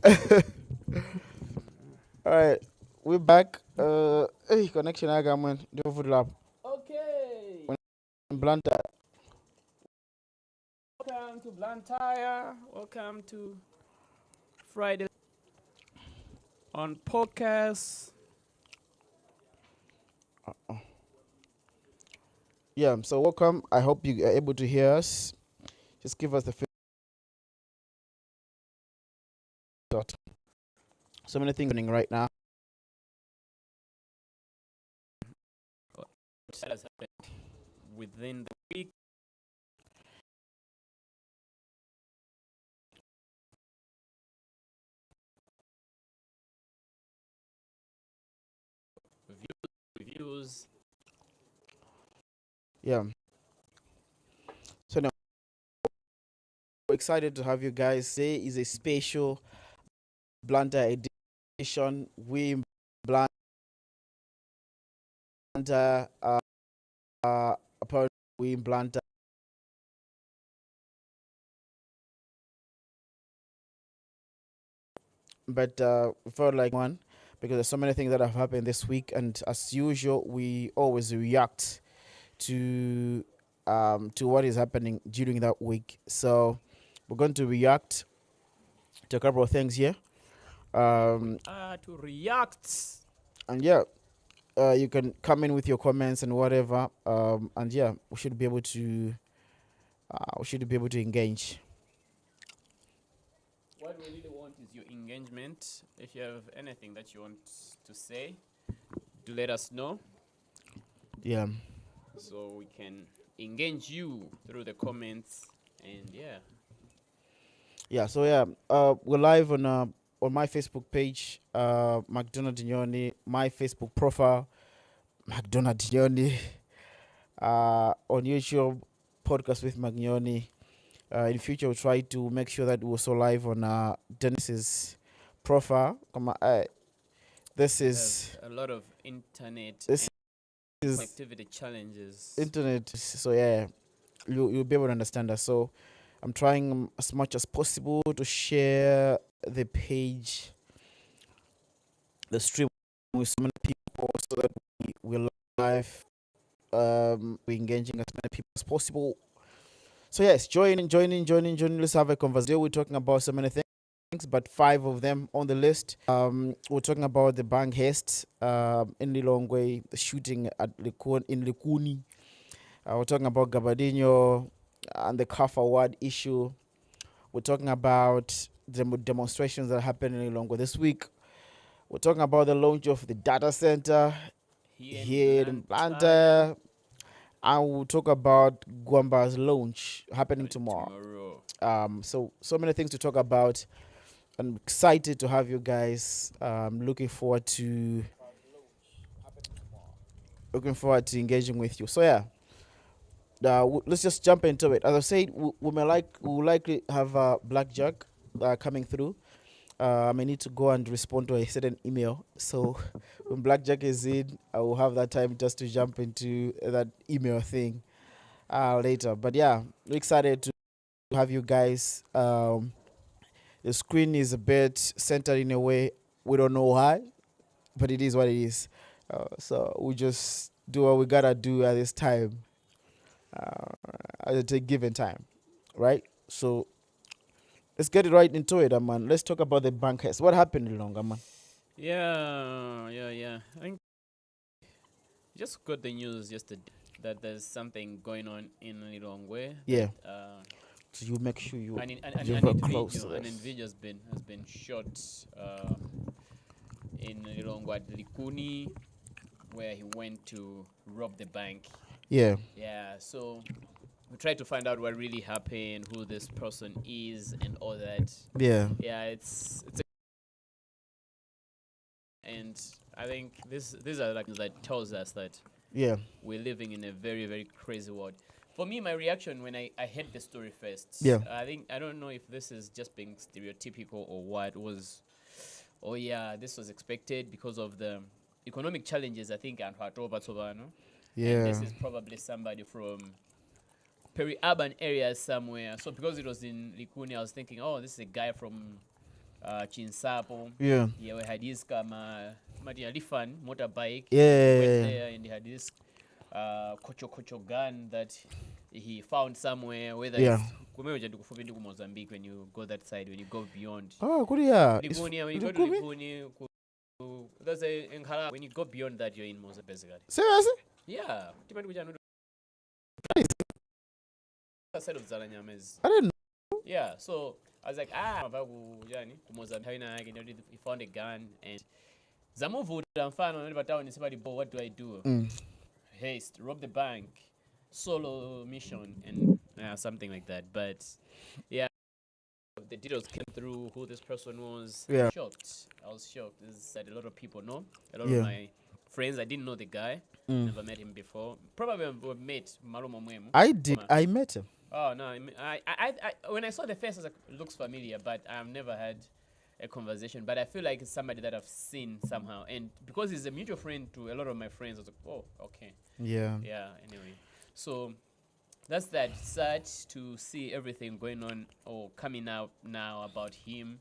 All right, we're back. Hey, connection aga man. Do food lab. Okay. Blantyre. Welcome to Blantyre. Welcome to Friday on podcast. Yeah. So welcome. I hope you are able to hear us. Just give us the thought. So many things happening right now. What has happened within the week? Reviews. Yeah. So now we're excited to have you guys. Today is a special Blantyre edition. We Blantyre. Apparently we in Blantyre. But we felt like one because there's so many things that have happened this week, and as usual, we always react to what is happening during that week. So we're going to react to a couple of things here. To react. And yeah, you can come in with your comments and whatever. And yeah, we should be able to engage. What we really want is your engagement. If you have anything that you want to say, do let us know Yeah. so we can engage you through the comments. And yeah. Yeah. So yeah, we're live on my Facebook page, Gabadihno, my Facebook profile, Gabadihno, on YouTube, podcast with Magnoni. In future, we'll try to make sure that we're also live on Dennis's profile. This is a lot of internet this and is connectivity challenges. internet. So yeah, you'll be able to understand us. So I'm trying as much as possible to share the page, the stream with so many people, so that we're live. We're engaging as many people as possible. So yes, join in. Let's have a conversation. We're talking about so many things, but 5 of them on the list. We're talking about the Bank Heist in Lilongwe, the shooting at in Likuni. We're talking about Gabadihno and the car forward issue. We're talking about the demonstrations that happened in Lilongwe this week. We're talking about the launch of the data center here in Blantyre. And we'll talk about Gwamba's launch happening tomorrow. So many things to talk about. I'm excited to have you guys. Looking forward to engaging with you. So yeah, let's just jump into it. As I said, we'll likely have Blackjack coming through. I may need to go and respond to a certain email. So when Blackjack is in, I will have that time just to jump into that email thing later. But yeah, we're excited to have you guys. The screen is a bit centered in a way we don't know why, but it is what it is. So we just do what we gotta do at this time, at a given time, right? So let's get it right into it, man. Let's talk about the bank heist. What happened in Longa, man? Yeah. I think just got the news yesterday that there's something going on in Lilongwe. Yeah. So you make sure an you're very close individual, to an this. individual has been shot in Lilongwe at Likuni, where he went to rob the bank. Yeah. Yeah, so we tried to find out what really happened, who this person is, and all that. Yeah. Yeah, it's and I think these are like that tells us that Yeah. we're living in a very, very crazy world. For me, my reaction when I heard the story first, Yeah. I don't know if this is just being stereotypical or what was. Oh yeah, this was expected because of the economic challenges. I think and and this Yeah. is probably somebody from peri-urban areas somewhere. So because it was in Likuni, I was thinking, oh, this is a guy from Chinsapo. Yeah. Yeah, we had this Lifan motorbike. He went Yeah. there and he had this kocho gun that he found somewhere, whether Yeah. it's kumeoja ndi kufupi ndi ku Mozambique when you go that side, when you go beyond. Oh, good, yeah. Likuni, when you go to Likuni, there's a Nkhala, when you go beyond that, you're in Mozambique, basically. Seriously? Yeah. Side of Zalanyamez. I didn't know. Yeah, so I was like, he found a gun and Zamuvu what do I do? Haste, rob the bank, solo mission, and something like that. But yeah, the details came through who this person was. Yeah. I was shocked. This is that a lot of people know. A lot of my friends, I didn't know the guy. Never met him before. Probably we met Malumo Mwemu. I did. I met him. Oh no! I when I saw the face, I was like, it looks familiar, but I've never had a conversation. But I feel like it's somebody that I've seen somehow, and because he's a mutual friend to a lot of my friends, I was like, oh, okay. Yeah. Yeah. Anyway, so that's that. Sad to see everything going on or coming out now about him.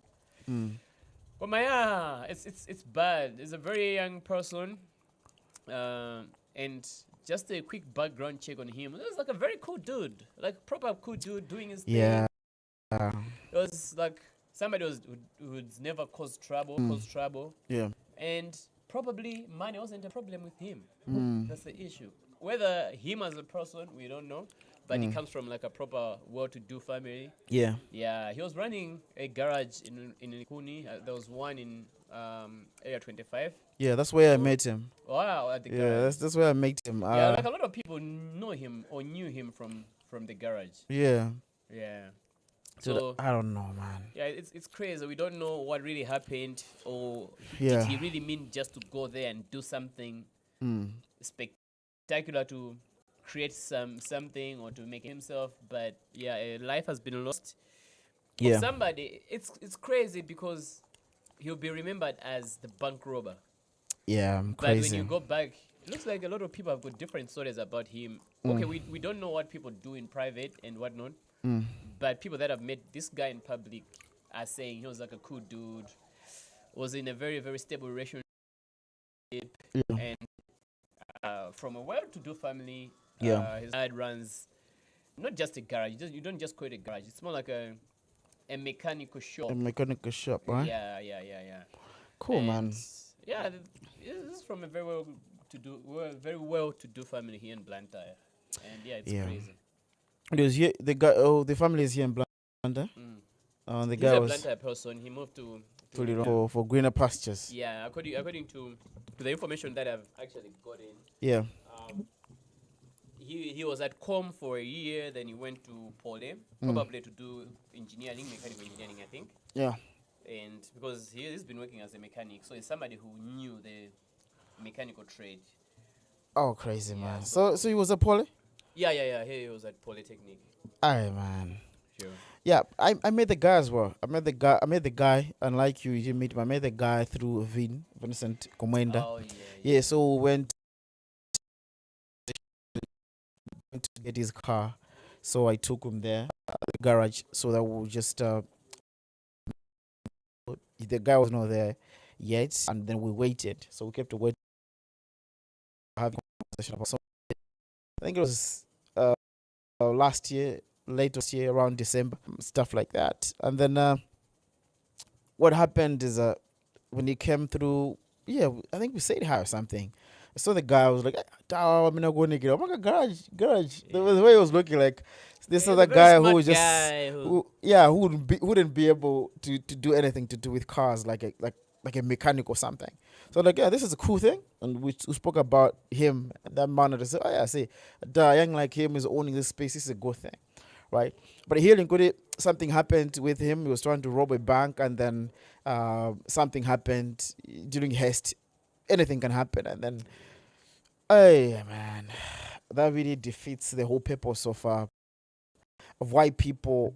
But it's bad. He's a very young person, and just a quick background check on him. He was like a very cool dude, like proper cool dude doing his thing. Yeah. It was like somebody who's never caused trouble. Yeah. And probably money wasn't a problem with him. That's the issue. Whether him as a person, we don't know. But he comes from like a proper well-to-do family. Yeah. Yeah, he was running a garage in Likuni. There was one in Area 25. Yeah, that's where I met him. Wow, at the Yeah, garage. that's where I met him. Yeah, like a lot of people know him or knew him from the garage. Yeah. Yeah. So I don't know, man. Yeah, it's crazy. We don't know what really happened, or Yeah. did he really mean just to go there and do something spectacular to create something or to make himself? But yeah, life has been lost. For Yeah. somebody, it's crazy because he'll be remembered as the bank robber. Yeah, I'm But crazy. when you go back, it looks like a lot of people have got different stories about him. Okay, we don't know what people do in private and whatnot. But people that have met this guy in public are saying he was like a cool dude, was in a very, very stable relationship, and from a well-to-do family. His dad runs not just a garage. You don't just call it a garage. It's more like a mechanical shop. A mechanical shop, right? Yeah. Cool, And man. yeah, this is from a very well-to-do family here in Blantyre, and yeah, it's crazy. Because here the guy, the family is here in Blantyre. The He's guy a was Blantyre person. He moved to Lilongwe for greener pastures. yeah. According to the information that I've actually gotten, Yeah. he was at Com for a year. Then he went to Pole, probably to do engineering, mechanical engineering, I think. Yeah. And because he's been working as a mechanic, so he's somebody who knew the mechanical trade. Oh, crazy, man. So he was a poly? Yeah. He was at Polytechnic. Aye, man. Sure. Yeah, I met the guy as well. I met the guy, unlike you didn't meet him. I met the guy through Vincent Komenda. Oh Yeah, so we went to get his car. So I took him there, the garage, so that we just the guy was not there yet, and then we waited. So we kept waiting, having a conversation about something. I think it was last year, late last year, around December, stuff like that. And then what happened is when he came through, I think we said hi or something. I saw the guy. I was like, I'm not going to get. Oh my God, garage. The way he was looking, like this other guy who was just, who wouldn't be able to do anything to do with cars, like a mechanic or something. So like, yeah, this is a cool thing, and we spoke about him. That man to say, oh yeah, see, a young like him is owning this space. This is a good thing, right? But here in Kudi, something happened with him. He was trying to rob a bank, and then something happened during heist. Anything can happen, and then, hey man, that really defeats the whole purpose of why people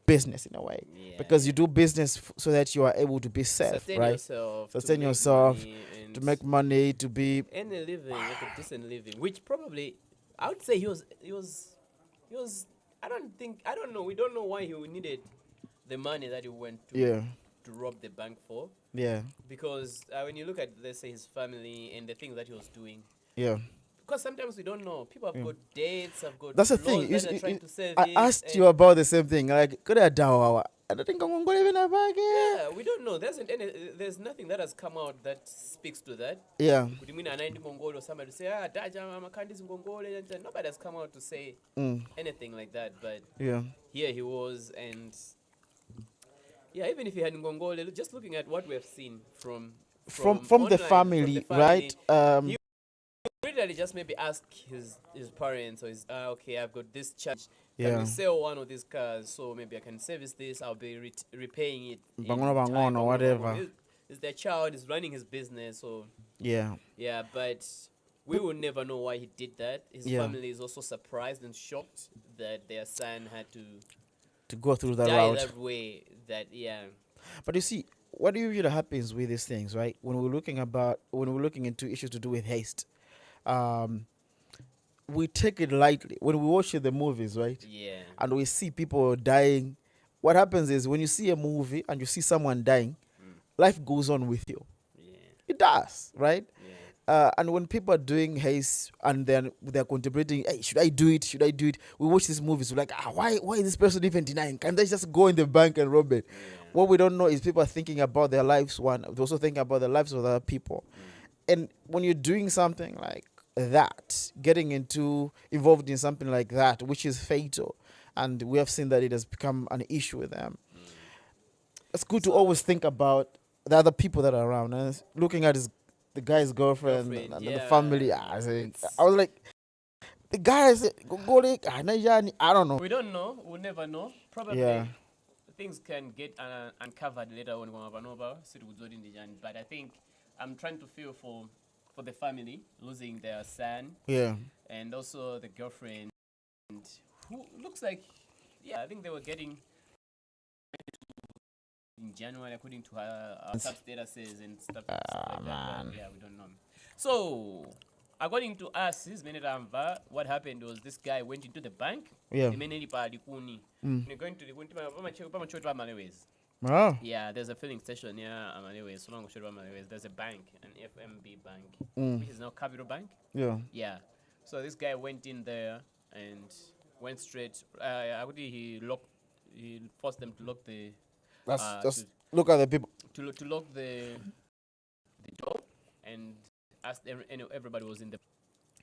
business in a way, because you do business so that you are able to be safe, right? Sustain yourself, to make money, to be earn a living, like a decent living, which probably I would say he was. I don't know. We don't know why he needed the money that he went to. Yeah. to rob the bank for. Yeah. Because when you look at, let's say, his family and the things that he was doing, Yeah. because sometimes we don't know. People have got dates, have got That's the laws thing. that they're trying to I service. asked you And about the same thing. Like, could I dawa? I don't think I'm going to live in a bag. yeah, we don't know. There's nothing that has come out that speaks to that. Yeah. Kuti mwina anaindi Ngongole or somebody to say, daja makandis Ngongole. And nobody has come out to say anything like that. But Yeah. here he was, and yeah, even if he had Ngongole, just looking at what we have seen from From online, the family, right? he literally just maybe ask his parents or his okay, I've got this charge. Can Yeah. we sell one of these cars so maybe I can service this? I'll be repaying it. in Bangono time, bangono, bangono whatever. bangono. Is their child is running his business, so Yeah. yeah. But we will never know why he did that. His Yeah. family is also surprised and shocked that their son had to To go through that die route. that way. That yeah. But you see, what usually happens with these things, right? When we're looking into issues to do with haste, we take it lightly. When we watch the movies, right? Yeah. And we see people dying, what happens is when you see a movie and you see someone dying, life goes on with you. Yeah. It does, right? Yeah. And when people are doing haste and then they're contemplating, hey, should I do it? Should I do it? We watch these movies, we're like, why is this person even denying? Can they just go in the bank and rob it? Yeah. What we don't know is people are thinking about their lives, one. They're also thinking about the lives of other people. And when you're doing something like that, getting involved in something like that, which is fatal, and we have seen that it has become an issue with them, it's good to always think about the other people that are around. And looking at the guy's girlfriend and the yeah. family, I was like, the guys, I don't know. We don't know. We'll never know. Probably Yeah. things can get uncovered later on. But I think I'm trying to feel for the family losing their son, Yeah. and also the girlfriend, who looks like, yeah, I think they were getting in January according to her sub statuses and stuff like that. But yeah, we don't know. So according to us, his what happened was this guy went into the bank. Yeah. Likuni. Going to Likuni. Oh. Yeah, there's a filling station near Amalewe. So long there's a bank, an FMB bank, which is now Capital Bank. Yeah. Yeah. So this guy went in there and went straight. He forced them to lock the. Just look at the people. To lock the door and asked everybody was in the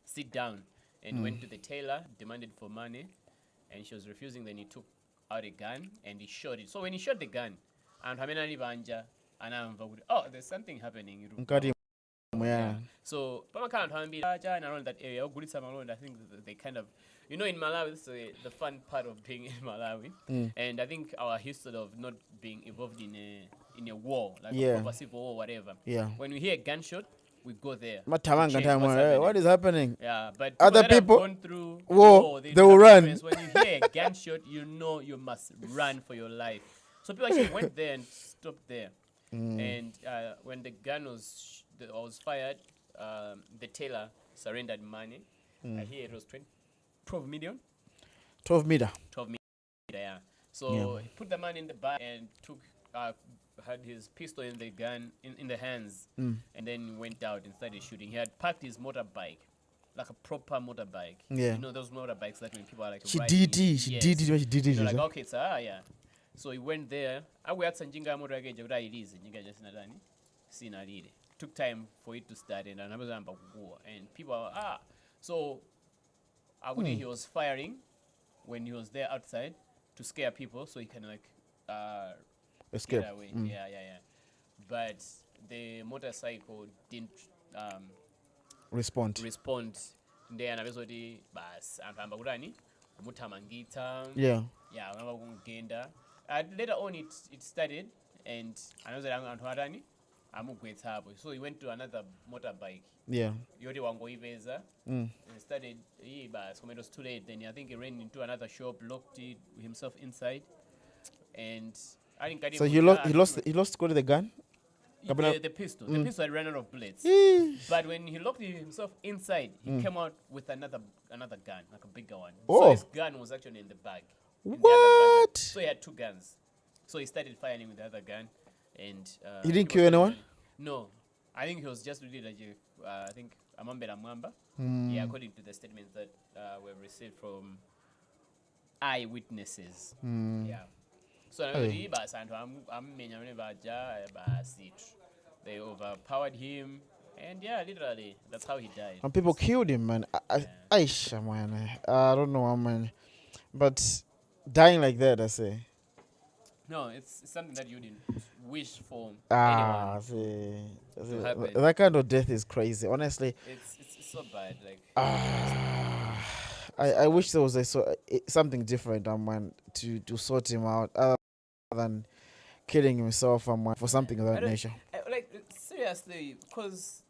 sit down and went to the tailor, demanded for money, and she was refusing. Then he took out a gun and he shot it. So when he shot the gun, and there's something happening. Yeah. So around that area, I think they kind of, in Malawi, this is the fun part of being in Malawi, and I think our history of not being involved in a war, like a proper civil war, whatever. Yeah. When we hear a gunshot, we go there. What is happening? Yeah, but Other that have people gone through war, war, they will run. When you hear a gunshot, you must run for your life. So people actually went there and stopped there. And when the gun was fired, the tailor surrendered money. I hear it was 12 million. 12 meter. 12 million, yeah. So he put the money in the bag and had his pistol in the gun in the hands, and then went out and started shooting. He had parked his motorbike, like a proper motorbike. Yeah. Those motorbikes that when people are like She riding did in. it. She did it when she did it. Like, okay, sir, yeah. So he went there. We had some jinga motor again. Took time for it to start, and people are so he was firing when he was there outside to scare people, so he can escape. get away. Yeah. But the motorcycle didn't Respond. Then abesoti bas amphamba kutani umuthamangitha. Yeah. Yeah, kungenda. Later on it started, and another antu atani amugwetsa hapo. So he went to another motorbike. Yeah. Yoti wangoiveza. And started bas it was too late. Then I think he ran into another shop, locked it himself inside, and I think So he lost the gun. The pistol. The pistol had run out of bullets. But when he locked himself inside, he came out with another gun, like a bigger one. Oh. So his gun was actually in the bag. In the other bag. What? So he had two guns. So he started firing with the other gun. and He didn't was kill anyone? telling- No, I think he was just really like I think Amambela Mwamba. Hmm. Yeah, according to the statements that were received from eyewitnesses. Yeah. So Hey. they overpowered him, and yeah, literally, that's how he died. And people killed him, man. Aisha, man. I don't know, man. But dying like that, I say. No, it's something that you didn't wish for Ah, anyone see, to happen. that kind of death is crazy. Honestly, It's so bad. Like, I wish there was something different, man, to sort him out other than killing himself, for something of I that don't nature. like seriously, because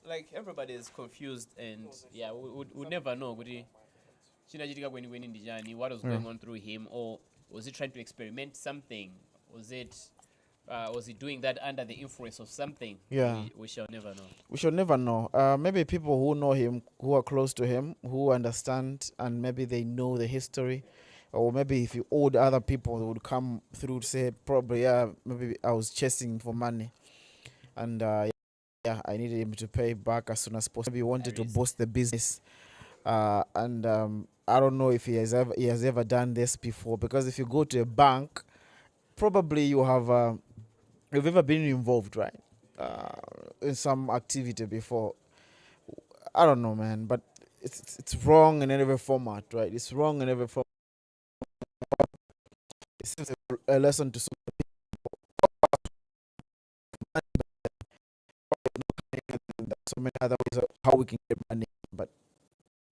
like everybody is confused, and yeah, we never know. What was going on through him, or was he trying to experiment something? Was he doing that under the influence of something? Yeah. We shall never know. We should never know. Maybe people who know him, who are close to him, who understand, and maybe they know the history, or maybe if you owed other people, they would come through to say, probably, yeah, maybe I was chasing for money, and yeah, I needed him to pay back as soon as possible. Maybe he wanted to boost the business, and I don't know if he has ever done this before, because if you go to a bank, probably you've ever been involved, right? In some activity before. I don't know, man, but it's wrong in every format, right? It's wrong in every format. It seems a lesson to so many other ways of how we can get money, but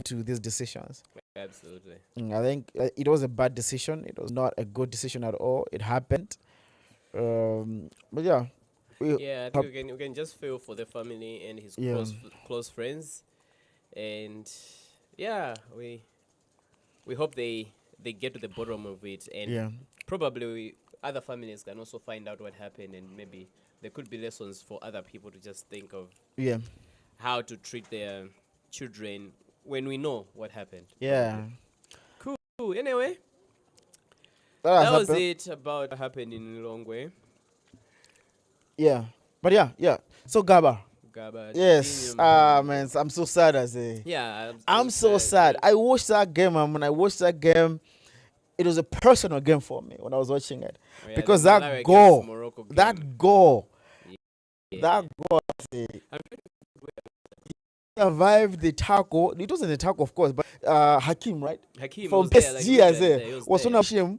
to these decisions. Absolutely. I think it was a bad decision. It was not a good decision at all. It happened. But yeah, Yeah, I think we can just feel for the family and his Yeah. close friends, and yeah, we hope they get to the bottom of it, and yeah, probably other families can also find out what happened, and maybe there could be lessons for other people to just think of yeah, how to treat their children when we know what happened. yeah. Cool. Anyway, That that was happened. it about what happened in Lilongwe. Yeah, but yeah. So Gaba, Gabadihno. yes. Man, I'm so sad. I say. Yeah, I'm so sad. I watched that game, and when I watched that game, it was a personal game for me when I was watching it, Oh, yeah, because the Malawi that against goal, Morocco game. that goal, Yeah. that goal, I say, I'm survived the tackle. It wasn't a tackle, of course, but Hakim, right? Hakim From was there, like, PSG, I literally there, say, he was was there. on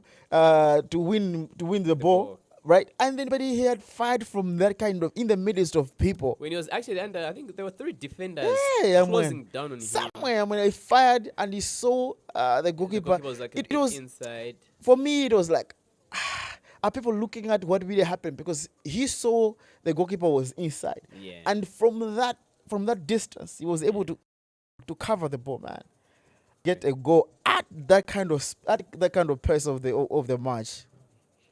him to win the ball, ball. right? And then, but he had fired from that kind of in the midst of people. When he was actually under, I think there were 3 defenders Yeah, closing down on him. somewhere when I fired and he saw the The goalkeeper, goalkeeper was like a it bit was inside. for me. It was like, are people looking at what really happened? Because he saw the goalkeeper was inside, Yeah. and from that distance, he was able to cover the ball, man. Get a goal at that kind of pace of the match.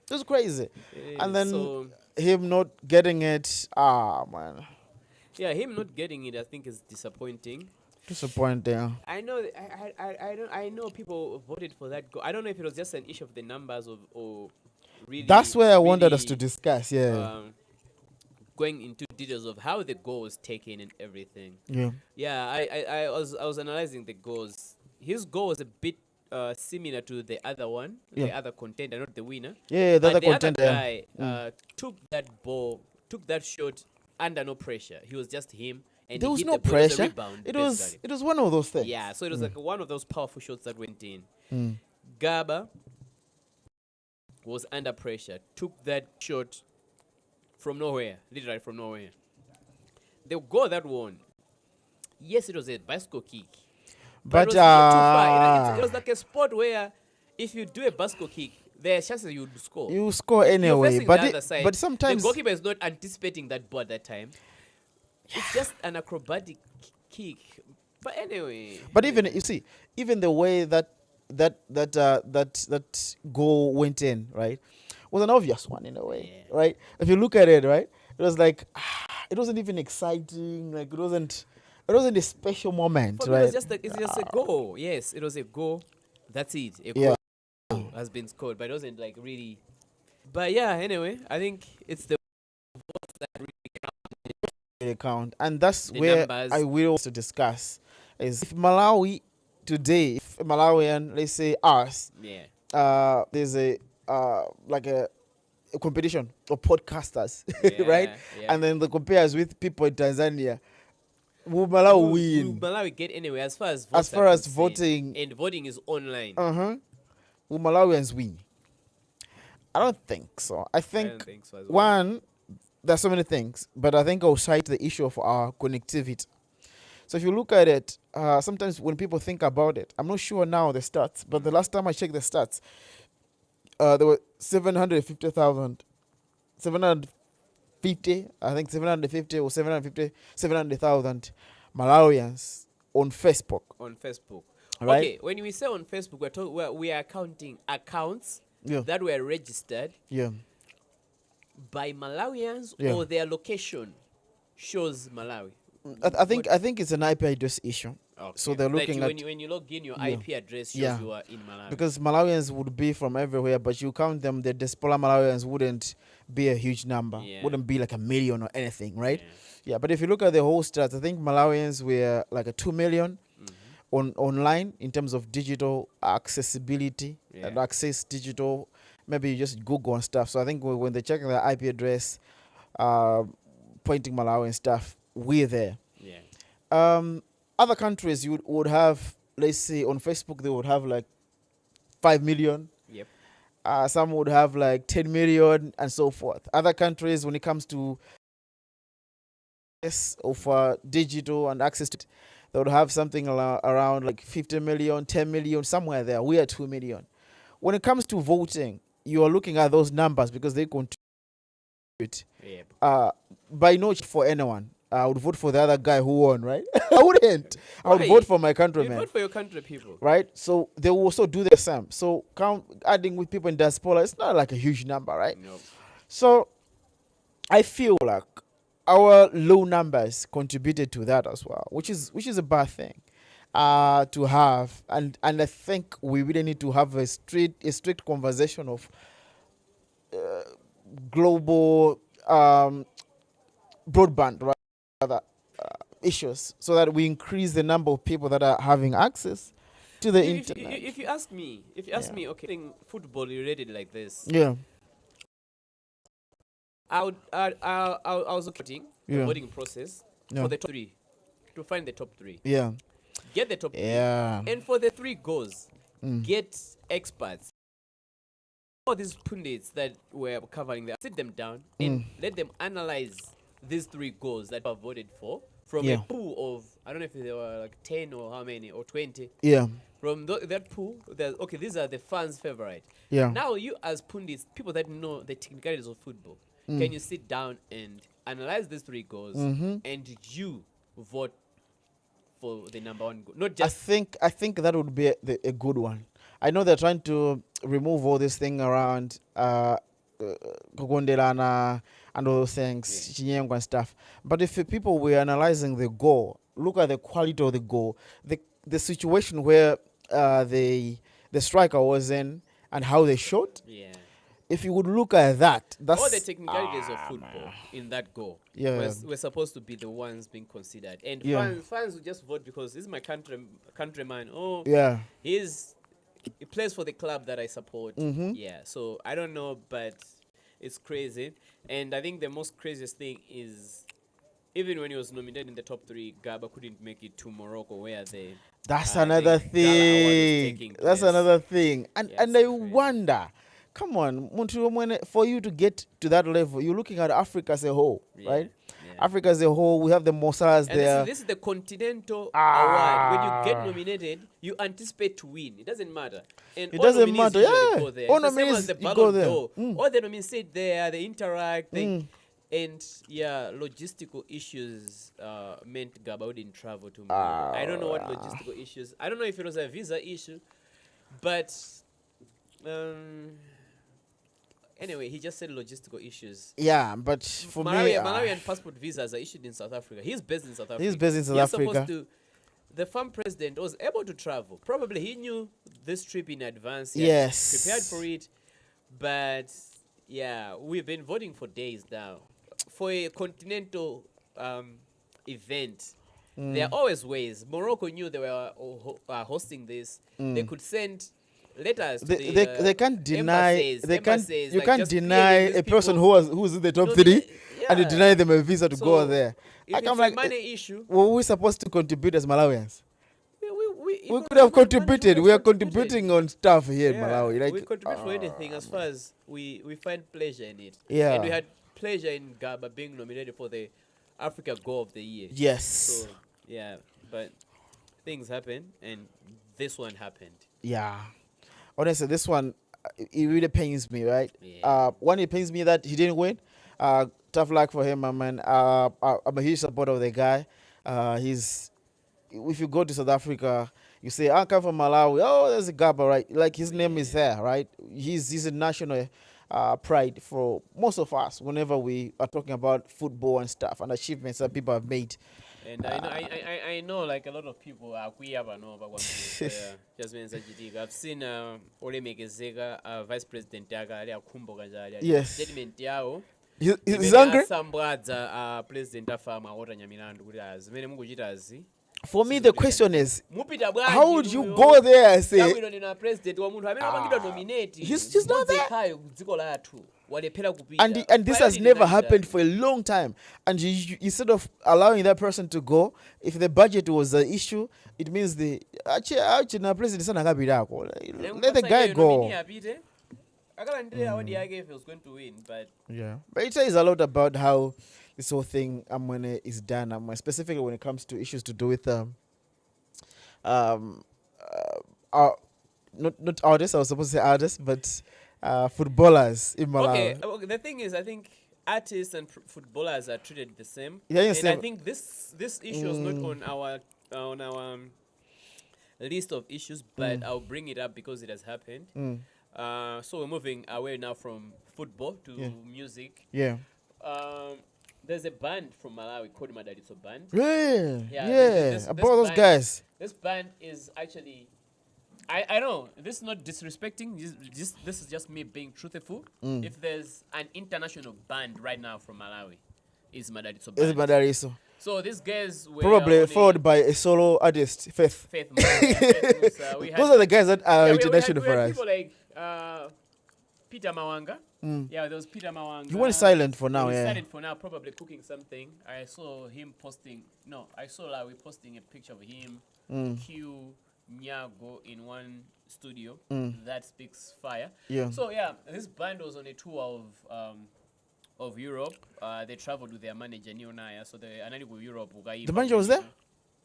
It was crazy. And then so him not getting it, man, yeah, him not getting it, I think, is disappointing. disappointing. I know, I know people voted for that goal. I don't know if it was just an issue of the numbers or really. That's where I wanted us to really, discuss. Yeah, going into details of how the goal was taken and everything. yeah, Yeah, I was analyzing the goals. His goal was a bit similar to the other one, the Yeah. other contender, not the winner. yeah. The But other the contender. other guy took that shot under no pressure. He was just him, and There he was hit no the ball. It was a pressure. rebound, It was basically. one of those things. Yeah, so it was like one of those powerful shots that went in. Mm. Gaba was under pressure, took that shot from nowhere, literally from nowhere. The goal that won, yes, it was a bicycle kick. But it But was not too far. It was like a sport where if you do a bicycle kick, there are chances you would score. you score You're anyway. facing But the other side. but sometimes the goalkeeper is not anticipating that ball at that time. It's just an acrobatic kick. But anyway. But even you see, even the way that goal went in, right, was an obvious one in a way, Yeah. right? If you look at it, right, it was like it wasn't even exciting. Like it wasn't a special moment, For me, right? it's just a goal. Yes, it was a goal. That's it. A Yeah. goal has been scored, but it wasn't like really. But yeah, anyway, I think it's the account, and that's The where numbers. I will also discuss is if Malawi today, if Malawian, let's say us, Yeah. there's a like a competition of podcasters, right? Yeah. Yeah. And then the compares with people in Tanzania. Will Will Malawi win? Malawi get anywhere as far as votes As far are as concerned? voting, And voting is online. will Malawians win? I don't think so. I I think don't think so as well. one, there's so many things, but I think I'll cite the issue of our connectivity. So if you look at it, sometimes when people think about it, I'm not sure now the stats, but the last time I checked the stats, there were 750,000, 750, I think 750 or 700,000 Malawians on Facebook, On Facebook. right? Okay, when we say on Facebook, we are counting accounts Yeah, that were registered yeah. by Malawians Yeah. or their location shows Malawi. I think it's an IP address issue. Okay. So they're Like looking when at, when you log in, your Yeah. IP address shows Yeah. you are in Malawi. because Malawians would be from everywhere, but you count them, the diaspora Malawians wouldn't be a huge number, Yeah. wouldn't be like a million or anything, right? Yeah. Yeah, but if you look at the whole stats, I think Malawians were like a 2 million online in terms of digital accessibility and Yeah. access digital. Maybe you just Google and stuff. So I think when they check the IP address, pointing Malawi and stuff, we're there. Yeah. Other countries you would have, let's say on Facebook, they would have like 5 million. Yep. Some would have like 10 million and so forth. Other countries, when it comes to of digital and access to it, they would have something around like 50 million, 10 million, somewhere there. We are 2 million. When it comes to voting, you are looking at those numbers because they contribute. Yep. By no for anyone. I would vote for the other guy who won, right? I wouldn't. I would Why? vote for my You countrymen, vote for your country people. right? So they will also do the same. So adding with people in diaspora, it's not like a huge number, right? Nope. So I feel like our low numbers contributed to that as well, which is a bad thing to have, and I think we really need to have a strict conversation of global broadband rather issues, so that we increase the number of people that are having access to the internet. If you ask me, Yeah. okay, thing football related like this, Yeah, I was voting the Yeah. voting process Yeah. for the top three, to find the top three, yeah, get the top yeah. three, and for the three goals, Mm. get experts. All these pundits that were covering that, sit them down and let them analyze these three goals that were voted for from Yeah. a pool of, I don't know if there were like 10 or how many or 20. Yeah, From that pool, there's, okay, these are the fans' favorite. yeah. Now you as pundits, people that know the technicalities of football, can you sit down and analyze these three goals and you vote for the number one goal? Not I just think that would be a good one. I know they're trying to remove all this thing around Kogondelana and all those things, Chinyengo and stuff. But if people were analyzing the goal, look at the quality of the goal, the situation where the striker was in and how they shot. yeah. If you would look at that, that's All the technicalities of football in that goal Yeah. we're supposed to be the ones being considered. And Yeah. fans will just vote because this is my countryman. Oh, yeah. he plays for the club that I support. Mm-hmm. Yeah, so I don't know, but it's crazy. And I think the most craziest thing is, even when he was nominated in the top three, Gaba couldn't make it to Morocco, where That's the another Gala Award was thing. taking That's place. another thing. And Yeah, and it's I crazy. wonder, come on, for you to get to that level, you're looking at Africa as a whole, Yeah, right? yeah. Africa as a whole, we have the Mossas And there. this is the Continental Ah. Award. When you get nominated, you anticipate to win. It doesn't matter. And It all doesn't nominees matter, usually yeah. go there. All It's the same nominees, as the you go Ballon there. d'Or. Mm. All the nominees sit there, they interact, and yeah, logistical issues meant Gaba wouldn't travel to Morocco. I don't know what logistical issues. I don't know if it was a visa issue, but anyway, he just said logistical issues. Yeah, but for me, Malawian passport visas are issued in South Africa. He's based in South Africa. He's based in South He's Africa. supposed to, the farm president was able to travel. Probably he knew this trip in advance. He had Yes. prepared for it. But yeah, we've been voting for days now. For a continental event, there are always ways. Morocco knew they were hosting this. They could send letters to They can't deny embassies, you like, can't just deny clearing a these person people. who's in the top No, three and you yeah. deny them a visa to go So, there. If I it's come a like, money issue, were we supposed to contribute as Malawians? we We could have managed contributed. to We are contributed. contributing on stuff here in Yeah, Malawi. Like, we contribute for anything as far as we find pleasure in it. Yeah. And we had pleasure in Gaba being nominated for the Africa Goal of the Year. yes. So, yeah, but things happen, and this one happened. Yeah. Honestly, this one, it really pains me, right? Yeah. One, it pains me that he didn't win. Tough luck for him, my man. I'm a huge supporter of the guy. If you go to South Africa, you say, I come from Malawi. Oh, there's a Gaba, right? Like, his name is there, right? He's a national pride for most of us whenever we are talking about football and stuff and achievements that people have made. And I know like a lot of people are just means I've seen Olemekezeka vice president Yes. statement yao He's angry. Sambwadza president afama otanya milandu kuti zimene mukuchitazi. For me, the question is, Mupita bwanji how would you go there and say, Yabwino ndina president wa munthu amene amangidwa nominate he's not there. Khayo dziko lathu walephera kupita. And this has never happened for a long time. And you instead of allowing that person to go, if the budget was the issue, it means let the guy go. Akalandira award yake if he was going to win, but Yeah, but it says a lot about how this whole thing is done. Specifically when it comes to issues to do with not artists. I was supposed to say artists, but footballers in Malawi. Okay, the thing is, I think artists and footballers are treated the same. Yeah, and same. I think this issue is not on our list of issues, but I'll bring it up because it has happened. So we're moving away now from football to music. Yeah. There's a band from Malawi called Madalitso Band. Yeah. This About those band, guys. This band is actually, I know this is not disrespecting. This is just me being truthful. If there's an international band right now from Malawi, it's Madalitso Band. It's Madalitso. So these guys were Probably followed by a solo artist, Faith. Faith Musa. Those are the guys that are international we had for us. people like Peter Mawanga. Yeah, there was Peter Mawanga. He went silent for now, He was yeah. silent for now, probably cooking something. I saw him posting. No, I saw Lawi posting a picture of him, Q Nyago in one studio. That speaks fire. Yeah. So yeah, this band was on a tour of Europe. They traveled with their manager Neo Naya. So they ananiku Europe. The manager was there?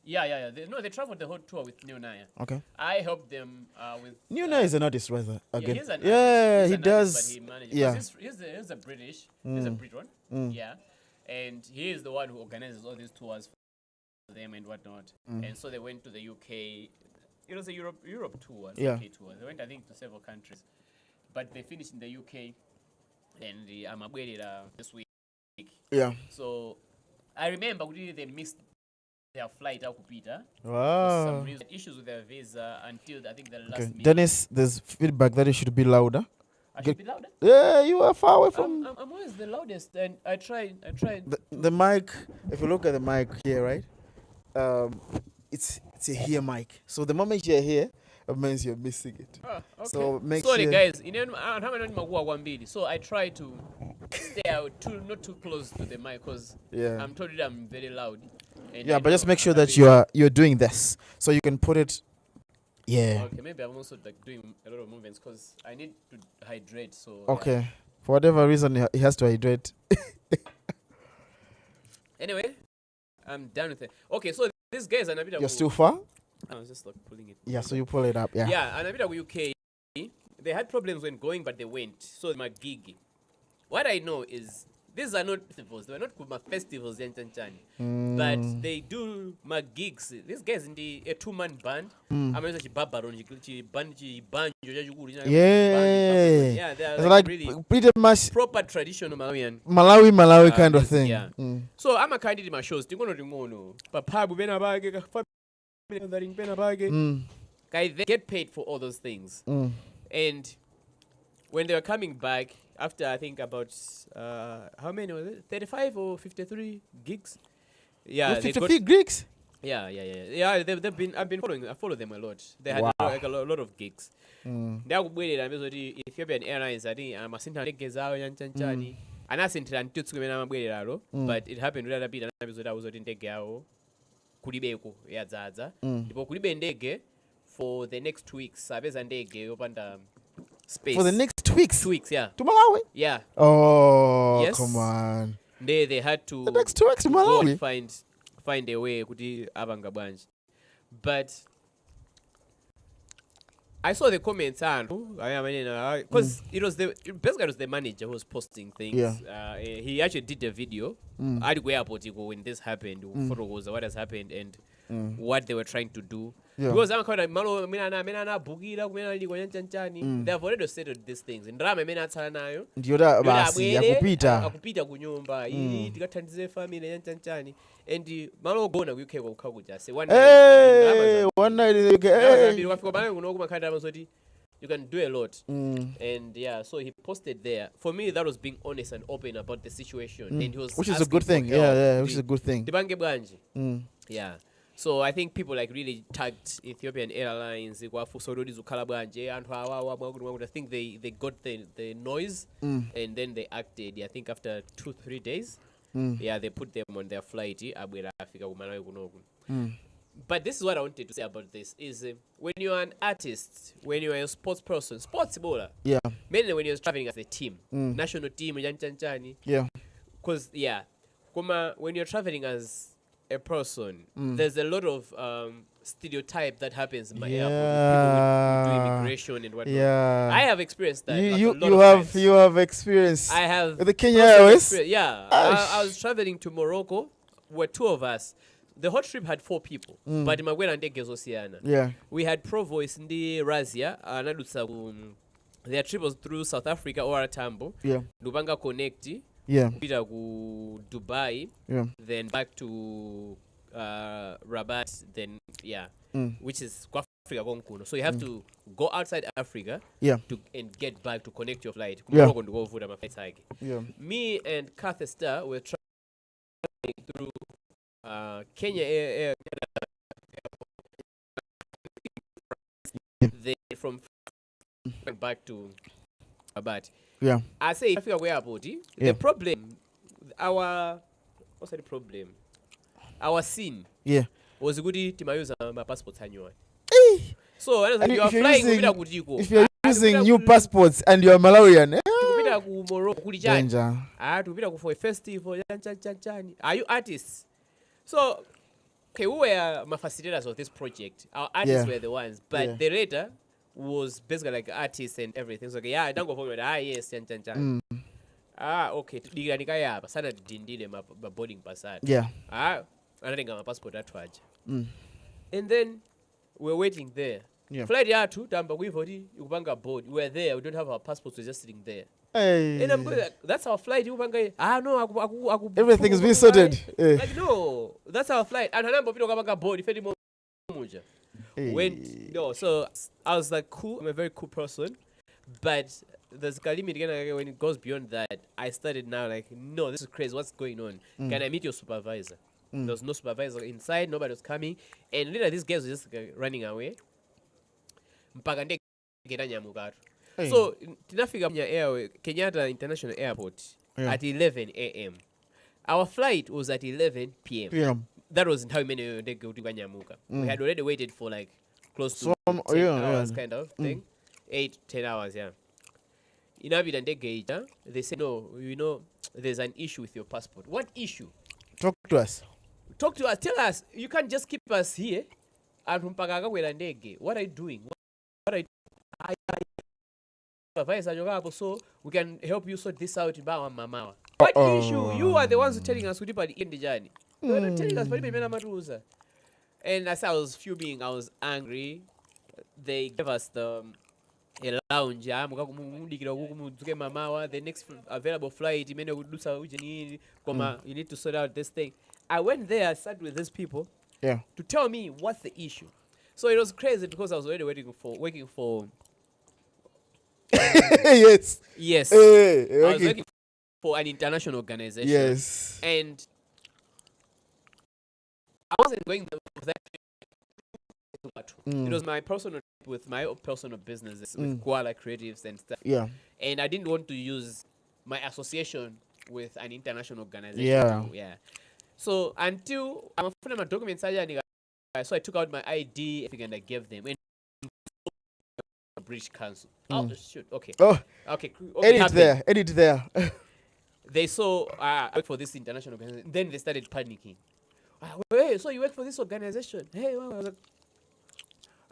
Yeah. They traveled the whole tour with Neo Naya. Okay. I helped them with. Neo Naya is an artist, rather. Again. He's an yeah, artist. he He's an does. artist, but he manages. Yeah. He's a British. He's a Brit one. Yeah. And he is the one who organizes all these tours for them and whatnot. And so they went to the UK. It was a Europe tour, Yeah. UK tour. They went, I think, to several countries. But they finished in the UK. And I'm upgraded this week. Yeah. So I remember they missed their flight out to Peter. For Wow. some reason, issues with their visa until I think the last Okay. minute. Dennis, there's feedback that it should be louder. I should be louder. Yeah, you are far away from I'm always the loudest, and I tried. the mic. If you look at the mic here, right? It's a here mic. So the moment you're here, it means you're missing it. Okay. So make Sorry, sure. guys. So I try to stay out not too close to the mic because Yeah. I'm told that I'm very loud. And Yeah, I but just know make sure I'm a that bit- you're doing this, so you can put it. Yeah. Okay, maybe I'm also like doing a lot of movements because I need to hydrate. So Okay. For whatever reason, he has to hydrate. Anyway, I'm done with it. Okay, so this guy is an You're still far. I was just like pulling it. Yeah. So you pull it up. Yeah. Yeah, and a bit of UK, they had problems when going, but they went. So my gig. What I know is these are not festivals. They were not my festivals, but they do my gigs. These guys in a two-man band. I'm also Yeah. they're It's like really pretty much proper traditional Malawian. Malawi kind of music, thing. yeah. So I'm a candidate in my shows. They get paid for all those things. And when they were coming back, after I think about, how many was it? 35 or 53 gigs? Yeah, With they got 53 Greeks? yeah. I've been following. I follow them a lot. They had Wow. like a lot of gigs. Ndakubwelera mbezoti Ethiopian Airlines ati amasintha ndege zawo yanchanchani anasinthira ntutsi kumene amabwereralo, but it happened kuti atapita anapezoti awuzoti ndege yawo kulibeko yadzadza ndipo kulibe ndege for the next 2 weeks. Apeza ndege yopanda space For the next 2 weeks? 2 weeks, yeah. To Malawi? Yeah. Oh, Yes. come on. They had to The next 2 weeks to go Malawi? and find a way kuti apanga bwanji. But I saw the comments and because it was the manager who was posting things. Yeah. He actually did a video. I'd go airport when this happened. Photo was what has happened and what they were trying to do. Yeah. Because I'm kind of malo mina bukira kumena liko yanchanchani. They have already settled these things. Ndrama mena tsala nayo. Ndiyoda basi yakupita. Akupita kunyumba. Ili tikathandize family yanchanchani. And malo gona kuyukheko kukhakuja. Say one Hey, one night in the UK. Hey. You can do a lot. And yeah, so he posted there. For me, that was being honest and open about the situation. And he was which is a good thing. Yeah, which is a good thing. Yeah. So I think people like really tagged Ethiopian Airlines. I think they got the noise and then they acted. I think after 2-3 days, yeah, they put them on their flight. But this is what I wanted to say about this is when you are an artist, when you are a sports person, sports bowler. Yeah. Mainly when you're traveling as a team, national team, yeah. Because when you're traveling as a person, there's a lot of stereotype that happens in my airport. With people who do immigration and whatnot. Yeah. I have experienced that. You have experience. I have with the Kenya Airways. Yeah. I was traveling to Morocco. Were 2 of us. The whole trip had 4 people, but imagwera ndege zosiyana. Yeah. We had Provost ndi Razia, their trip was through South Africa or Tambo. Yeah. Lubanga connect. Yeah. Peter to Dubai. Yeah. Then back to Rabat. Then which is Africa Konkuno. So you have to go outside Africa. Yeah. And get back to connect your flight. Yeah. Yeah. Me and Kathy Star were traveling through Kenya Air. They from back to Rabat. Yeah. I say if you are airport, the problem, what's the problem? Our scene. Yeah. Was good to my use my passport annual. Hey. So and you are flying if you're using new passports and you're Malawian, danger. For a festival. Are you artists? So okay, we were my facilitators of this project. Our artists were the ones, but the rater was basically like artists and everything. So okay, I don't go forward. Yes, okay. Digiranika sana dindile my boarding pass. Yeah. I think my passport at Twaj. And then we're waiting there. Yeah. Flight yatu tamba kuivoti ukupanga board. We're there. We don't have our passports. We're just sitting there. Hey. And I'm going like, that's our flight. No, everything is being sorted. Like no, that's our flight. And number people come board. If any more, so I was like, cool. I'm a very cool person, but there's a limit again when it goes beyond that. I started now like, no, this is crazy. What's going on? Can I meet your supervisor? There was no supervisor inside. Nobody was coming, and later these guys were just running away. So tinafika Kenyatta International Airport at 11 a.m. Our flight was at 11 p.m. Yeah. That wasn't how many they go to Ganyamuka. We had already waited for like close to 10 hours kind of thing. 8-10 hours, yeah. In Abidjan, they say, no, there's an issue with your passport. What issue? Talk to us. Tell us. You can't just keep us here. What are you doing? What are you doing? So we can help you sort this out. What issue? You are the ones who telling us who did the journey. You are not telling us. And as I was fuming, I was angry. They gave us a lounge. The next available flight, you need to sort out this thing. I went there, sat with these people to tell me what's the issue. So it was crazy because I was already waiting for yes. I was working for an international organization. Yes. And I wasn't going for that. It was my personal with my personal businesses with Koala Creatives and stuff. Yeah. And I didn't want to use my association with an international organization. Yeah. Yeah. So until I'm a my documents, so I took out my ID and I gave them. And British Council. Oh shoot. Okay. Oh, Okay. edit there. They saw I work for this international organization. Then they started panicking. Hey, so you work for this organization? Hey, I was like,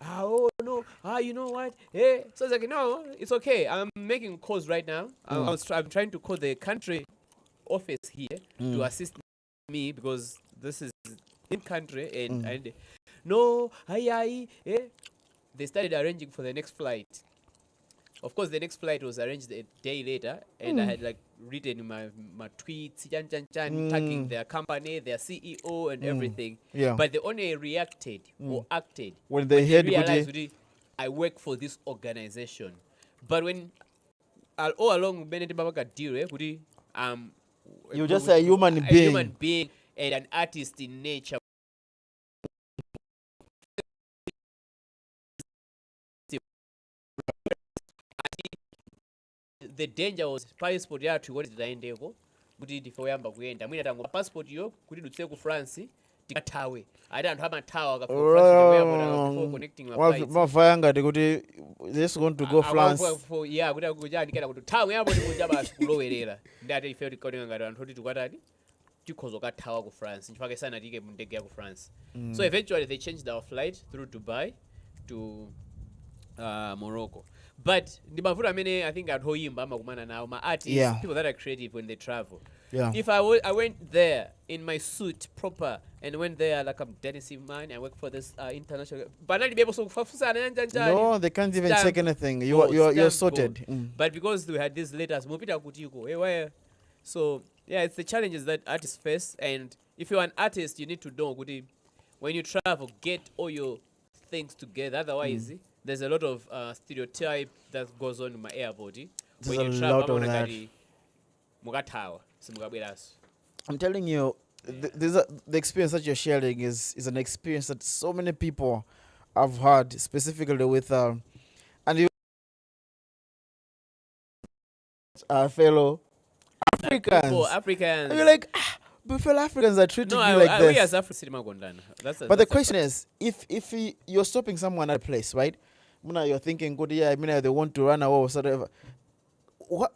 oh no, you know what? Hey, so it's like, no, it's okay. I'm making calls right now. I'm trying to call the country office here to assist me because this is in country and no, eh. They started arranging for the next flight. Of course, the next flight was arranged a day later, and I had like written my tweets, tagging their company, their CEO, and everything. Yeah. But they only reacted or acted when they realized I work for this organization. But when all along, you're just a human being. A human being and an artist in nature. The danger was passport yathu kuti titaendeko kuti ndifoyamba kuyenda mwina tango passport yo kuti dutse ku France tikathawe ati anthu amathawa before connecting my flights mafaya kuti just going to go France yeah kuti akujanikira kuti thawe yapo ndikuja basi kulowerera ndati ife tikotenga ngati anthu kuti tikwatati tikhozo kathawa ku France nchifake sana tike mundege ya ku France. So eventually they changed our flight through Dubai to Morocco. But ndimavuto amene I think athoyimba amakumana nawo ma artists, people that are creative when they travel. Yeah. If I went there in my suit proper and went there like I'm Dennis man, I work for this international. But not be able to no, they can't even check anything. You're sorted. But because we had these letters, so yeah, it's the challenges that artists face. And if you're an artist, you need to know when you travel, get all your things together. Otherwise, there's a lot of stereotype that goes on in my airport. When you travel, I'm telling you, the experience that you're sharing is an experience that so many people have had, specifically with fellow Africans. And you're like, but fellow Africans are treated like this. We as Africans, but the question is, if you're stopping someone at a place, right? You're thinking, good, yeah, they want to run away or whatever.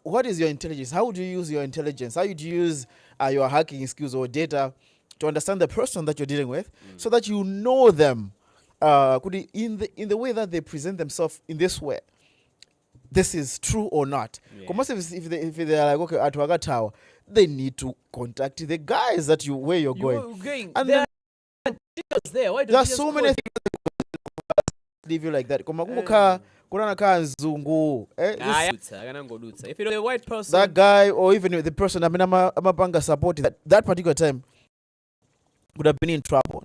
What is your intelligence? How do you use your intelligence? How do you use your hacking skills or data to understand the person that you're dealing with, so that you know them in the way that they present themselves in this way? This is true or not? Because if they're like, okay, at Waga Tower, they need to contact the guys where you're going. And there are details there. Why there are so many things that leave you like that. If you're a white person, that guy or even the person I'm supporting that particular time would have been in trouble.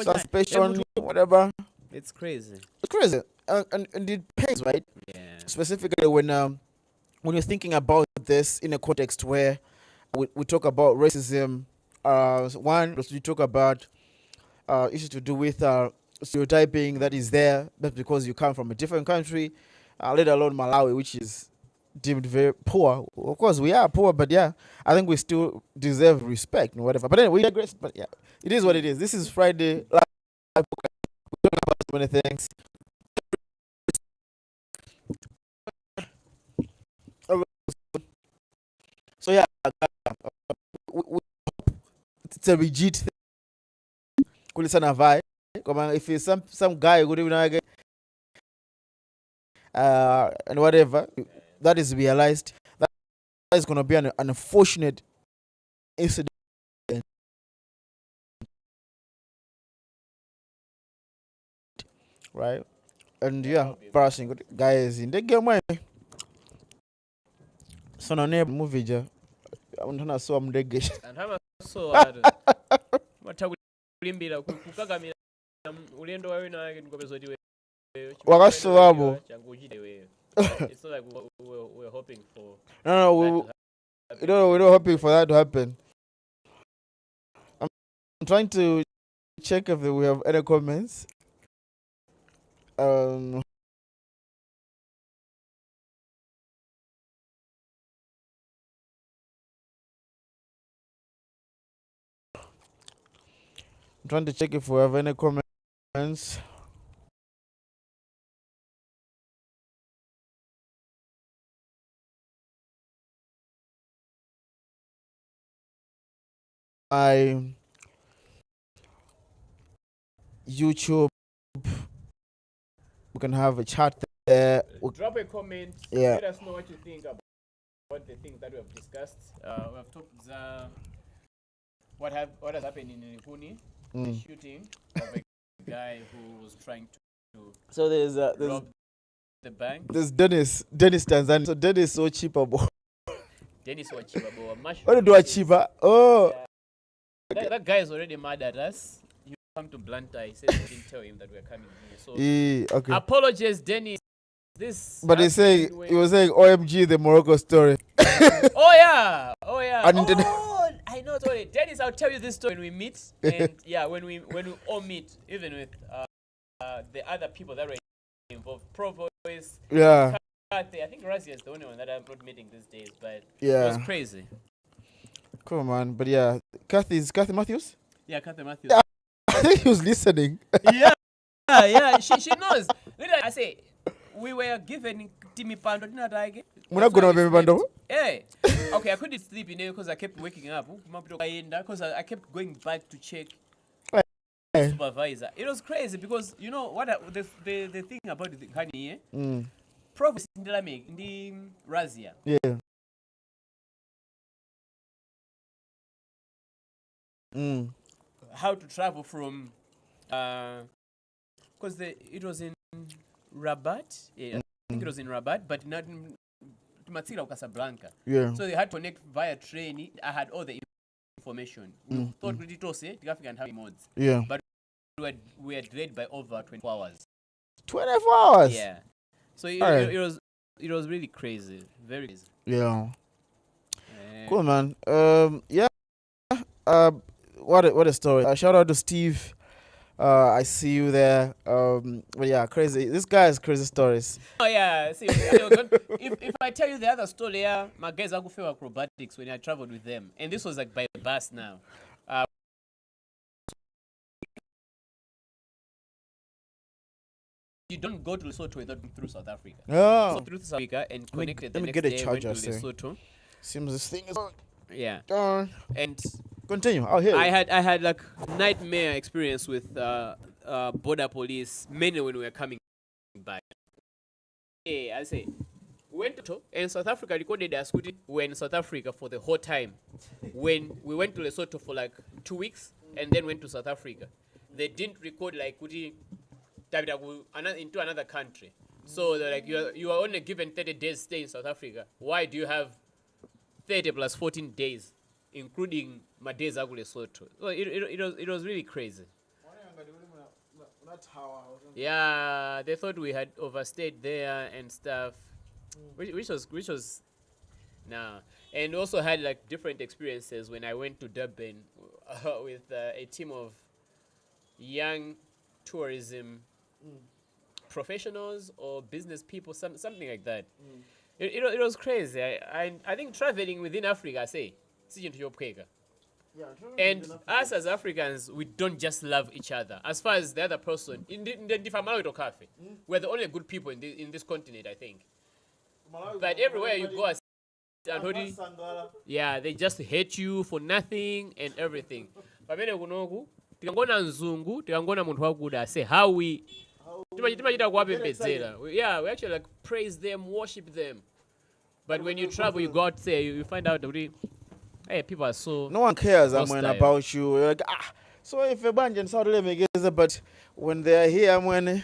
Suspicion, whatever. It's crazy. It's crazy, and it pains, right? Yeah. Specifically when you're thinking about this in a context where we talk about racism. One, we talk about issues to do with stereotyping that is there, that's because you come from a different country, let alone Malawi, which is deemed very poor. Of course, we are poor, but yeah, I think we still deserve respect and whatever. But anyway, we digress. But yeah, it is what it is. This is Friday. We talk about so many things. So yeah, it's a rigid thing. If it's some guy and whatever, that is realized, that is going to be an unfortunate incident. Right? And yeah, passing guys in the game. So no name movie ja. Unataka so mdege. So kulimbira kukagamira ulendo wawe na ngobezodi wewe wakasowabo. It's not like we're hoping for we're not hoping for that to happen. I'm trying to check if we have any comments. I'm trying to check if we have any comments. My YouTube, we can have a chat there. Drop a comment. Yeah. Let us know what you think about the things that we have discussed. We have talked what has happened in Likuni, the shooting of a guy who was trying to So there's rob the bank. there's Dennis Tanzania. So Dennis so cheaper, boy. Dennis Wachiba, What do I cheaper? Oh, that guy is already mad at us. You come to Blantyre. He said we didn't tell him that we're coming here. So okay. apologies, Dennis. This. But he was saying OMG the Morocco story. Oh yeah. And I know. Sorry, Dennis. I'll tell you this story when we meet. And yeah, when we all meet, even with the other people that were involved, Provost. Yeah. Kathy. I think Razia is the only one that I'm not meeting these days. But Yeah. it was crazy. Cool, man. But yeah, Kathy Matthews. Yeah, Kathy Matthews. Yeah. I think he was listening. yeah. She knows. Literally, I say we were given Timmy Pando. Didn't I again? We're not gonna be Pando. Hey. Okay, I couldn't sleep because I kept waking up. Because I kept going back to check the supervisor. It was crazy because you know what the thing about the Kanye. Prof in the Razia. Yeah. How to travel from because it was in Rabat. Yeah, I think it was in Rabat, but not in Matsila or Casablanca. Yeah. So they had to connect via train. I had all the information. We thought it was African having mods. Yeah. But we were delayed by over 24 hours. 24 hours. Yeah. So it was really crazy. Very crazy. Yeah. Cool, man. Yeah. What a story. Shout out to Steve. I see you there. But yeah, crazy. This guy has crazy stories. Oh yeah. See, if I tell you the other story, my guys are going acrobatics when I traveled with them, and this was like by bus now. You don't go to Lesotho without going through South Africa. Oh. So through South Africa and connected let me the get next a day charger, went to say. Lesotho. Seems this thing is Yeah. And continue. I'll hear you. I had like nightmare experience with border police, mainly when we were coming back. Yeah, I say went to and South Africa recorded us. We were in South Africa for the whole time. When we went to Lesotho for like 2 weeks and then went to South Africa, they didn't record like into another country. So they're like you are only given 30 days stay in South Africa. Why do you have 30 plus 14 days, including my days at Lesotho? So it was really crazy. Yeah, they thought we had overstayed there and stuff, which was nah. And also had like different experiences when I went to Durban with a team of young tourism professionals or business people, something like that. It was crazy. I think traveling within Africa, I say, and us as Africans, we don't just love each other. As far as the other person, we're the only good people in this continent, I think. But everywhere you go, yeah, they just hate you for nothing and everything. Pamene kunoku tikangona nzungu, tikangona munthu wakuda, say how we timachita kuwapembedzera. Yeah, we actually like praise them, worship them. But when you travel, you go out there, you find out that hey, people are so no one cares hostile. about you. You're like, so if a bunch and Saudi Arabia, but when they're here, when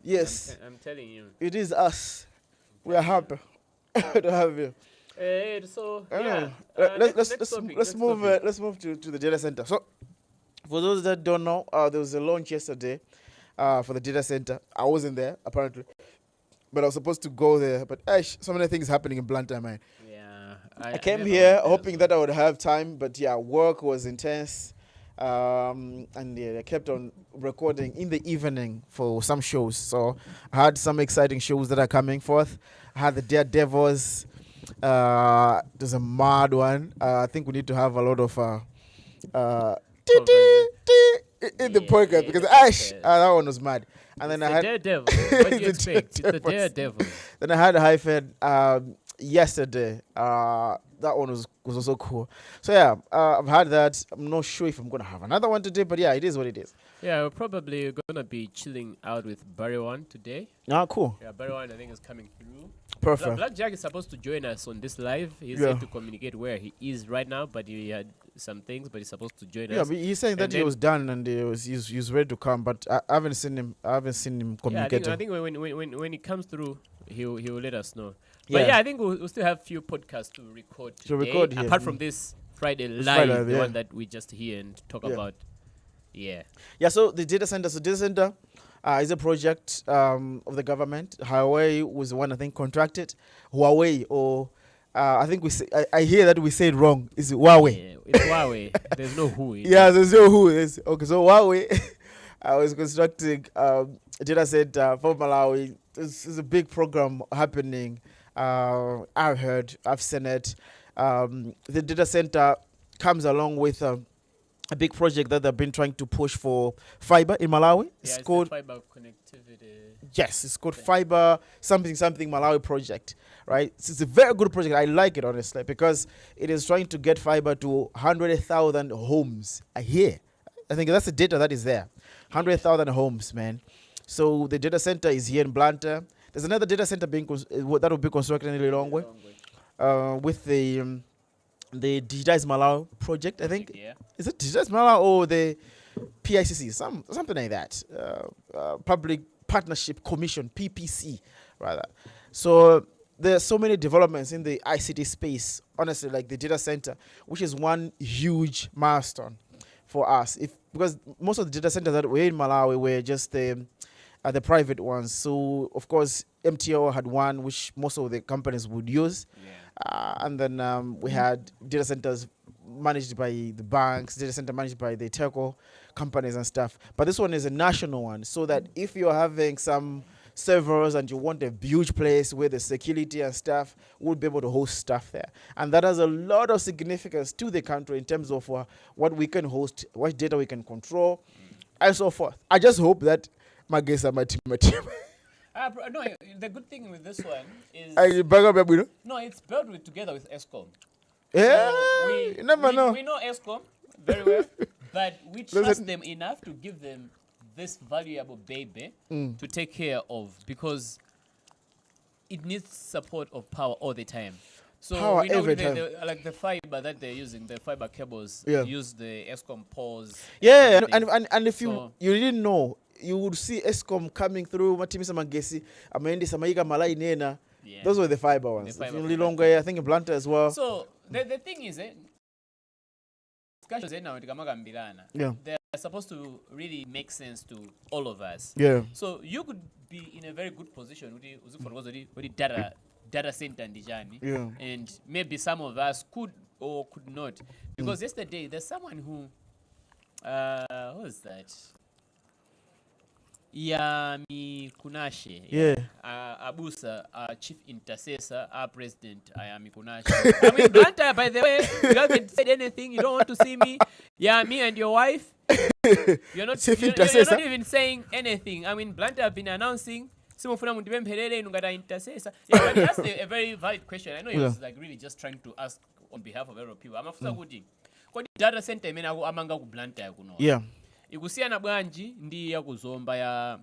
yes, I'm telling you, it is us. We are happy to have you. So Yeah. yeah, Let's move to the data center. So for those that don't know, there was a launch yesterday for the data center. I wasn't there apparently, but I was supposed to go there. But so many things happening in Blantyre, man. Yeah, I came here hoping that I would have time, but yeah, work was intense. And yeah, I kept on recording in the evening for some shows. So I had some exciting shows that are coming forth. I had the Daredevils. There's a mad one. I think we need to have a lot of in the podcast because that one was mad. And then I had Daredevil. What do you expect? It's the Daredevil. Then I had a hyphen yesterday. That one was also cool. So yeah, I've had that. I'm not sure if I'm gonna have another one today, but yeah, it is what it is. Yeah, we're probably gonna be chilling out with Barry One today. Ah, cool. Yeah, Barry One I think is coming through. Perfect. Black Jack is supposed to join us on this live. He's here to communicate where he is right now, but he had some things, but he's supposed to join us. Yeah, but he's saying that he was done and he's ready to come, but I haven't seen him. I haven't seen him communicate. Yeah, I think when he comes through, he'll let us know. But yeah, I think we'll still have a few podcasts to record today. Apart from this Friday live, the one that we just hear and talk about. Yeah. Yeah. So the data center. So data center is a project of the government. Huawei was the one I think contracted. Huawei or I think we say, I hear that we say it wrong. Is it Huawei? Yeah, it's Huawei. There's no who. Yeah, there's no who. Okay, so Huawei I was constructing a data center for Malawi. This is a big program happening. I've heard, I've seen it. The data center comes along with a big project that they've been trying to push for fiber in Malawi. It's called fiber connectivity. Yes, it's called fiber something Malawi project, right? It's a very good project. I like it honestly because it is trying to get fiber to 100,000 homes a year. I think that's the data that is there. 100,000 homes, man. So the data center is here in Blantyre. There's another data center that will be constructed in Lilongwe with the Digitize Malawi project, I think. Yeah. Is it Digitize Malawi or the PICC? Something like that. Public Partnership Commission, PPC, rather. So there's so many developments in the ICT space, honestly, like the data center, which is one huge milestone for us. Because most of the data centers that were in Malawi were just the private ones. So, of course, MTO had one, which most of the companies would use. Yeah. And then we had data centers managed by the banks, data center managed by the telco companies and stuff. But this one is a national one, so that if you're having some servers and you want a huge place where the security and stuff, we'll be able to host stuff there. And that has a lot of significance to the country in terms of what we can host, what data we can control, and so forth. I just hope that my guests are my team. No, the good thing with this one is no, it's built together with ESCOM. Yeah, so you never know. We know ESCOM very well, but we trust them enough to give them this valuable baby to take care of, because it needs support of power all the time. So we know like the fiber that they're using, the fiber cables use the ESCOM poles. Yeah, and if you didn't know, you would see ESCOM coming through. Matimisa Magesi, Amendi Samaika Malai Nena. Those were the fiber ones. In Lilongwe, I think in Blantyre as well. So the thing is, they're supposed to really make sense to all of us. Yeah. So you could be in a very good position with the data center in Dijani. Yeah. And maybe some of us could or could not. Because yesterday there's someone who who is that? Yami Kunashe. Yeah. Abusa, our chief intercessor, our president, Yami Kunashe. I mean, Blantyre, by the way, you haven't said anything. You don't want to see me. Yeah, me and your wife. You're not even saying anything. I mean, Blantyre have been announcing. Yeah, but that's a very valid question. I know he was like really just trying to ask on behalf of other people. I'm after good. Data center amanga ku Blantyre kuno. Yeah. Ikusiana bwanji ndi ya kuzomba ya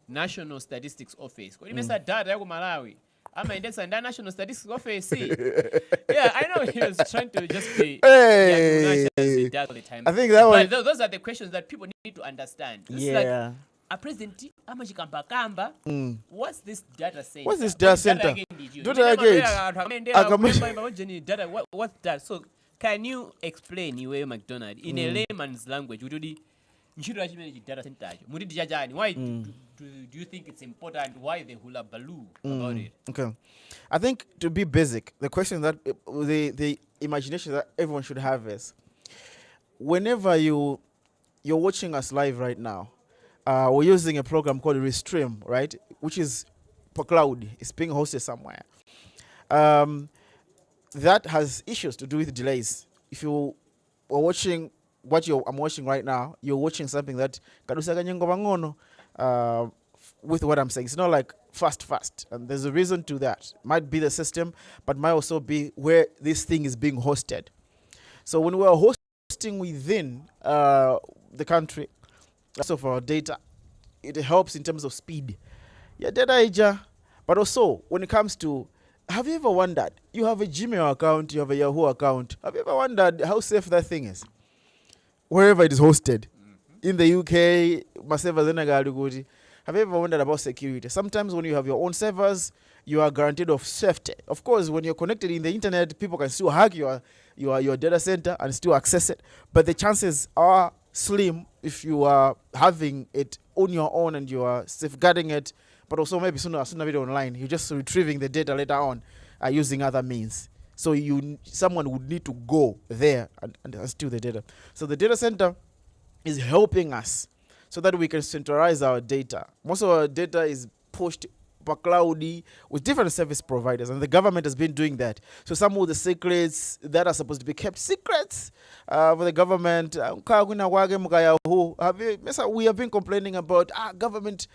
National Statistics Office. Kwa nimesa data ya ku Malawi. Ama indesa nda National Statistics Office. Yeah, I know he was trying to just be all the time. I think that was... But those are the questions that people need to understand. It's like a president ama chikamba kamba. What's this data center? What's this data center? Data what's that? So can you explain Iwe McDonald in a layman's language? Data center. Why do do you think it's important? Why the hula baloo about it? Okay. I think to be basic, the question that the imagination that everyone should have is whenever you're watching us live right now, we're using a program called Restream, right? Which is per cloud. It's being hosted somewhere. That has issues to do with delays. If you are watching I'm watching right now, you're watching something that with what I'm saying. It's not like fast. And there's a reason to that. Might be the system, but might also be where this thing is being hosted. So when we're hosting within the country, so for our data, it helps in terms of speed. Yeah, data ija. But also, when it comes to, have you ever wondered, you have a Gmail account, you have a Yahoo account, have you ever wondered how safe that thing is? Wherever it is hosted. In the UK, my servers in Gabadihno. Have you ever wondered about security? Sometimes when you have your own servers, you are guaranteed of safety. Of course, when you're connected in the internet, people can still hack your data center and still access it. But the chances are slim if you are having it on your own and you are safeguarding it. But also maybe sooner video online, you're just retrieving the data later on using other means. So someone would need to go there and steal the data. So the data center is helping us so that we can centralize our data. Most of our data is pushed per cloudy with different service providers, and the government has been doing that. So some of the secrets that are supposed to be kept secrets for the government, we have been complaining about government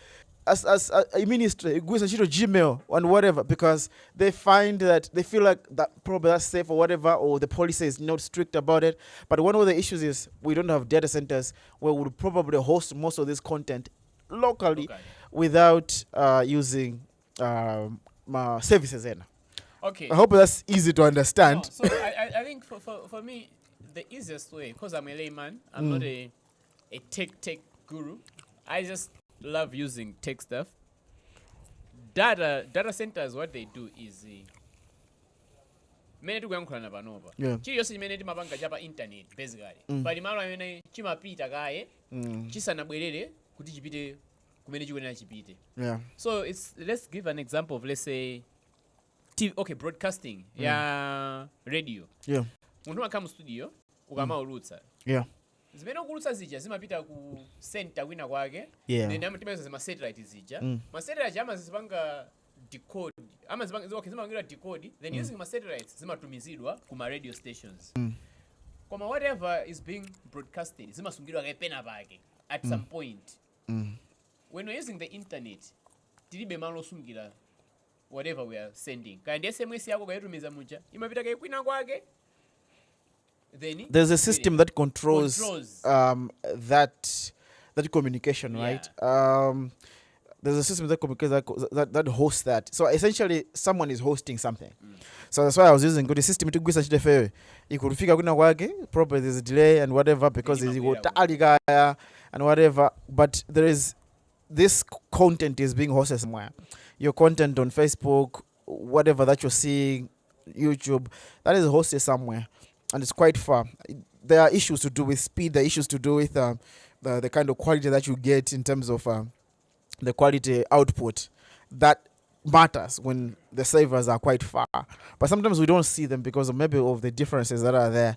as a ministry, Gmail and whatever, because they find that they feel like that probably that's safe or whatever, or the policy is not strict about it. But one of the issues is we don't have data centers where we would probably host most of this content locally without using services. Okay. I hope that's easy to understand. No, so I think for me, the easiest way, because I'm a layman, I'm not a tech guru. I just love using tech stuff. Data centers, what they do is mene tukuyankhulana panopa chili yonse chimene timapanga chapa internet basically pali malo amene chimapita kaye chisanabwerere kuti chipite kumene chikuyenera chipite. So let's give an example of, let's say, TV, broadcasting ya radio. Munthu akhala mu studio ukamaulutsa zimene ukulutsa zija zimapita ku center kwina kwake, then timapeza zima satellite zija. Ma satellite amazipanga decode, zimapangira decode, then using ma satellites zimatumizidwa ku ma radio stations. Koma whatever is being broadcasted zimasungidwa pena pake at some point. When we're using the internet, tilibe malo sungira whatever we are sending. Kandi SMS yako kayitumiza muja imapita kwina kwake. There's a system that controls that communication, right? There's a system that hosts that. So essentially, someone is hosting something. So that's why I was using good system to gwisa chite fewe. You could figure kuna kwake, probably there's a delay and whatever because there's and whatever. But this content is being hosted somewhere. Your content on Facebook, whatever that you're seeing, YouTube, that is hosted somewhere. And it's quite far. There are issues to do with speed. There are issues to do with the kind of quality that you get in terms of the quality output. That matters when the servers are quite far. But sometimes we don't see them because of the differences that are there.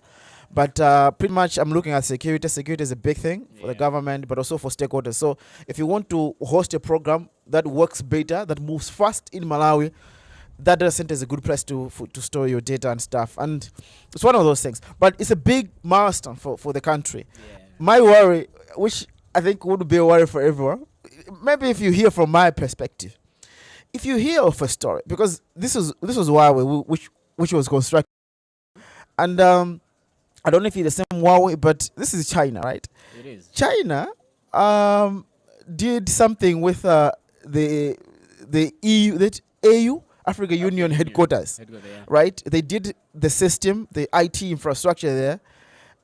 But pretty much I'm looking at security. Security is a big thing for the government, but also for stakeholders. So if you want to host a program that works better, that moves fast in Malawi, that data center is a good place to store your data and stuff. And it's one of those things. But it's a big milestone for the country. My worry, which I think would be a worry for everyone, maybe if you hear from my perspective, if you hear of a story, because this was Huawei which was constructed. And I don't know if it's the same Huawei, but this is China, right? It is. China did something with the EU, that AU, Africa Union headquarters, right? They did the system, the IT infrastructure there.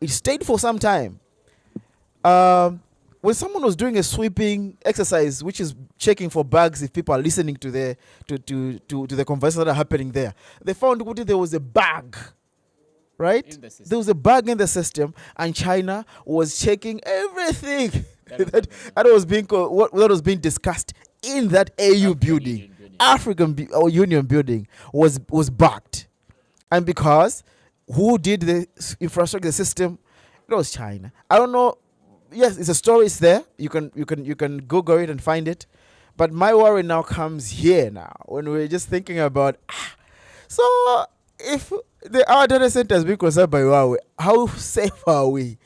It stayed for some time. When someone was doing a sweeping exercise, which is checking for bugs if people are listening to the conversations that are happening there, they found there was a bug, right? There was a bug in the system, and China was checking everything That was being what was being discussed in that AU building, Union building was backed, and because who did the infrastructure, the system, it was China. I don't know. Yes, it's a story. It's there. You can Google it and find it. But my worry now comes here now when we're just thinking about. So if our data center has been concerned by Huawei, how safe are we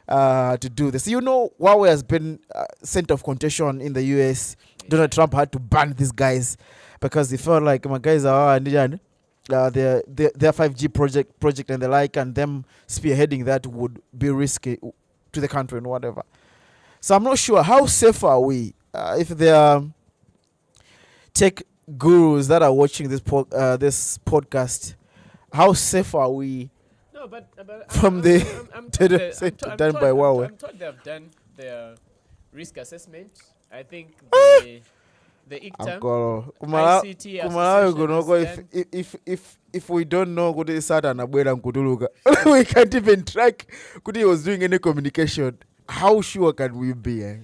to do this? You know, Huawei has been center of contention in the US. Yeah. Donald Trump had to ban these guys because they felt like my guys are their 5G project and the like, and them spearheading that would be risky to the country and whatever. So I'm not sure how safe are we if there are tech gurus that are watching this podcast. How safe are we? No, but from I'm told they have done their risk assessment. I think the ICTA, ICT if we don't know what is sad and we can't even track what he was doing any communication. How sure can we be?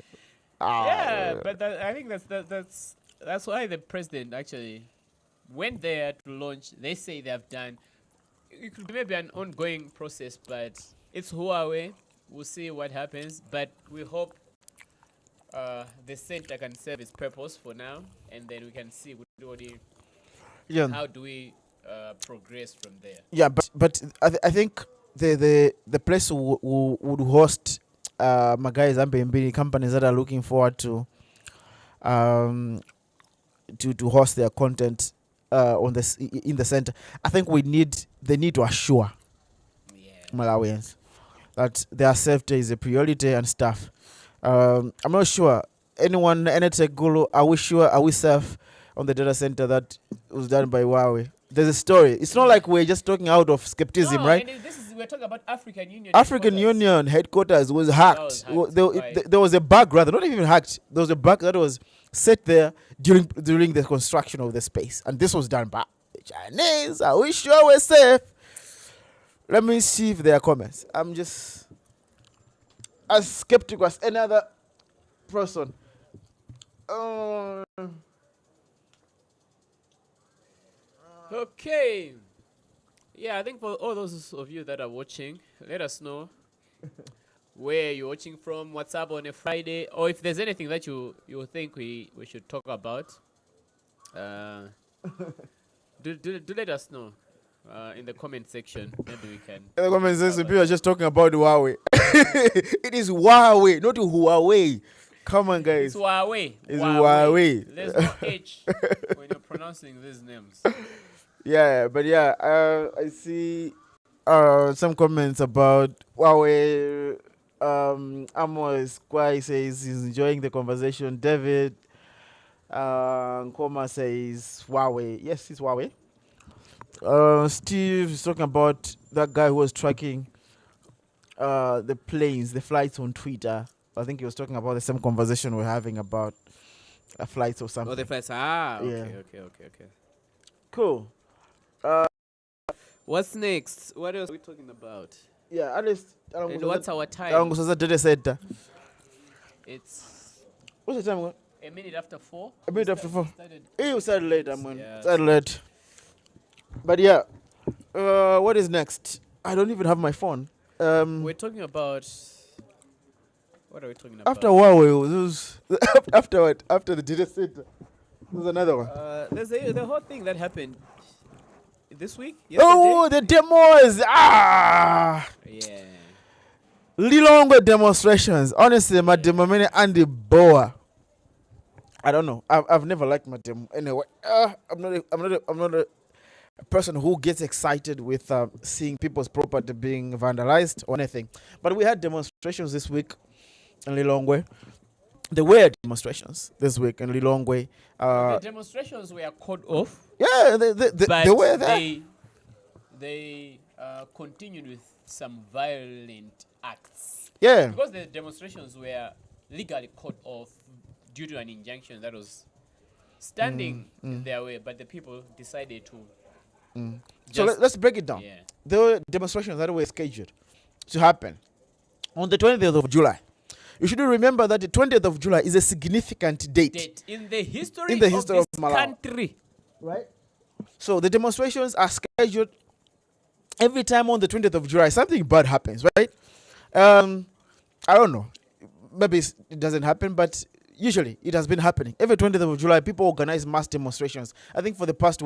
Yeah, but I think that's why the president actually went there to launch. They say they have done. It could be maybe an ongoing process, but it's Huawei. We'll see what happens, but we hope the center can serve its purpose for now, and then we can see how do we progress from there. Yeah, but I think the place would host my guys and companies that are looking forward to host their content on this in the center. I think they need to assure Malawians that their safety is a priority and stuff. I'm not sure any tech guru, are we safe on the data center that was done by Huawei? There's a story. It's not like we're just talking out of skepticism, right? And we're talking about African Union. Union headquarters was hacked. There was a bug, rather, not even hacked. There was a bug that was set there during the construction of the space, and this was done by the Chinese. Are we sure we're safe? Let me see if there are comments. I'm just as skeptical as any other person. Okay. Yeah, I think for all those of you that are watching, let us know where you're watching from, what's up on a Friday, or if there's anything that you think we should talk about. Do let us know in the comment section. Maybe we can. In the comment section, people are just talking about Huawei. It is Huawei, not Huawei. Come on, guys. It's Huawei. It's Huawei. There's no H when you're pronouncing these names. Yeah, but I see some comments about Huawei. Amos Kwai says he's enjoying the conversation. David Nkoma says Huawei. Yes, it's Huawei. Steve is talking about that guy who was tracking the flights on Twitter. I think he was talking about the same conversation we're having about flights or something. Oh, the flights. Okay, yeah. Okay. Cool. What's next? What else are we talking about? Yeah, at least. And what's our time? Data center. It's. What's the time? A minute after 4. A minute after 4. You started late, Yeah, started late. But yeah, what is next? I don't even have my phone. We're talking about. What are we talking about? After Huawei, after what? After the data center. There's another one. There's the whole thing that happened this week. Oh, the demos! Yeah. Lilongwe demonstrations. Honestly, my demo and the boa. I don't know. I've never liked my demo. Anyway, I'm not a person who gets excited with seeing people's property being vandalized or anything. But we had demonstrations this week in Lilongwe. There were demonstrations this week in Lilongwe. The demonstrations were called off. Yeah, they were there. They continued with some violent acts. Yeah. Because the demonstrations were legally called off due to an injunction that was standing in their way, but the people decided to. So let's break it down. Yeah. There were demonstrations that were scheduled to happen on the 20th of July. You should remember that the 20th of July is a significant date. In the history, In the history of of this Malawi. country. Right? So the demonstrations are scheduled every time on the 20th of July. Something bad happens, right? I don't know. Maybe it doesn't happen, but usually it has been happening. Every 20th of July, people organize mass demonstrations. I think for the past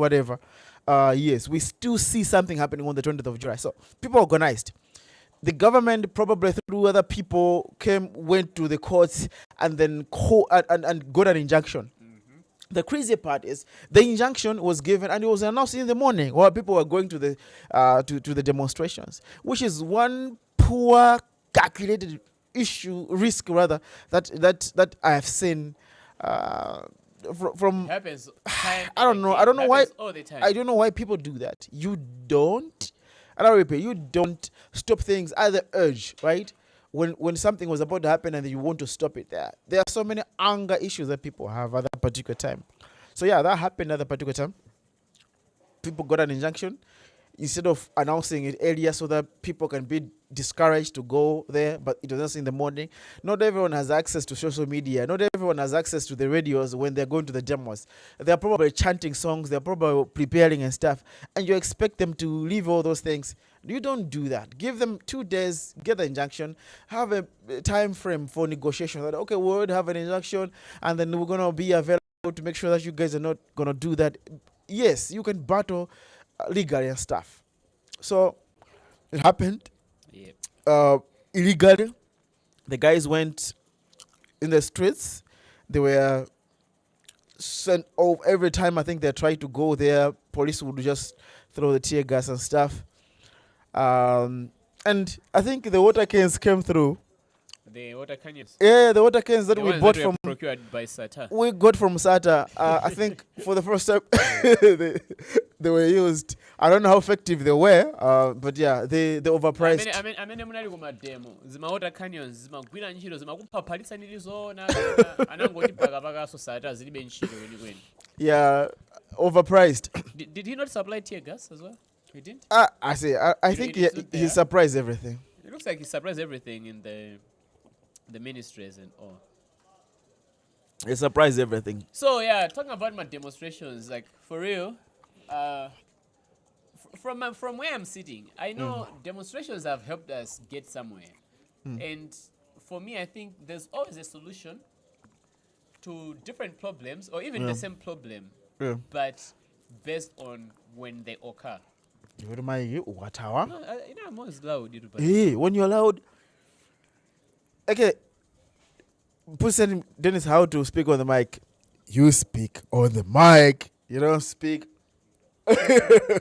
years, we still see something happening on the 20th of July. So people organized. The government, probably through other people, went to the courts and then and got an injunction. The crazy part is the injunction was given and it was announced in the morning while people were going to the demonstrations, which is one poor calculated risk rather that I have seen from. It happens time I don't and know. again. I don't know why. All the time. I don't know why people do that. You don't. And I repeat, you don't stop things at the urge, right? When something was about to happen and you want to stop it there. There are so many anger issues that people have at that particular time. So yeah, that happened at that particular time. People got an injunction instead of announcing it earlier so that people can be discouraged to go there, but it was just in the morning. Not everyone has access to social media. Not everyone has access to the radios when they're going to the demos. They're probably chanting songs. They're probably preparing and stuff. And you expect them to leave all those things. You don't do that. Give them 2 days, get the injunction, have a time frame for negotiation. That, okay, we'll have an injunction, and then we're going to be available to make sure that you guys are not going to do that. Yes, you can battle legally and stuff. So it happened. Yep. Illegally. The guys went in the streets. They were sent off every time. I think they tried to go there. Police would just throw the tear gas and stuff. And I think the water cans came through. The water canyons. Yeah, the water cans that The we ones bought that were from procured by SATA. we got from SATA. I think for the first time they were used. I don't know how effective they were, but yeah, they overpriced. amene munali kumademo zima water canyons zimagwira ntchito zimakuphaphalisa nilizona anangoti pakapakaso SATA zilibe ntchito kwenikweni. Yeah, overpriced. Did he not supply tear gas as well? He didn't? I say I think he there. surprised everything. It looks like he surprised everything in the ministries and all. He surprised everything. So yeah, talking about my demonstrations, like for real, from where I'm sitting, I know demonstrations have helped us get somewhere. And for me, I think there's always a solution to different problems or even the same problem, but based on when they occur. What hour? No, I'm always loud. Hey, when you're loud. Okay. Pushing Dennis how to speak on the mic. You speak on the mic. You don't speak. Okay.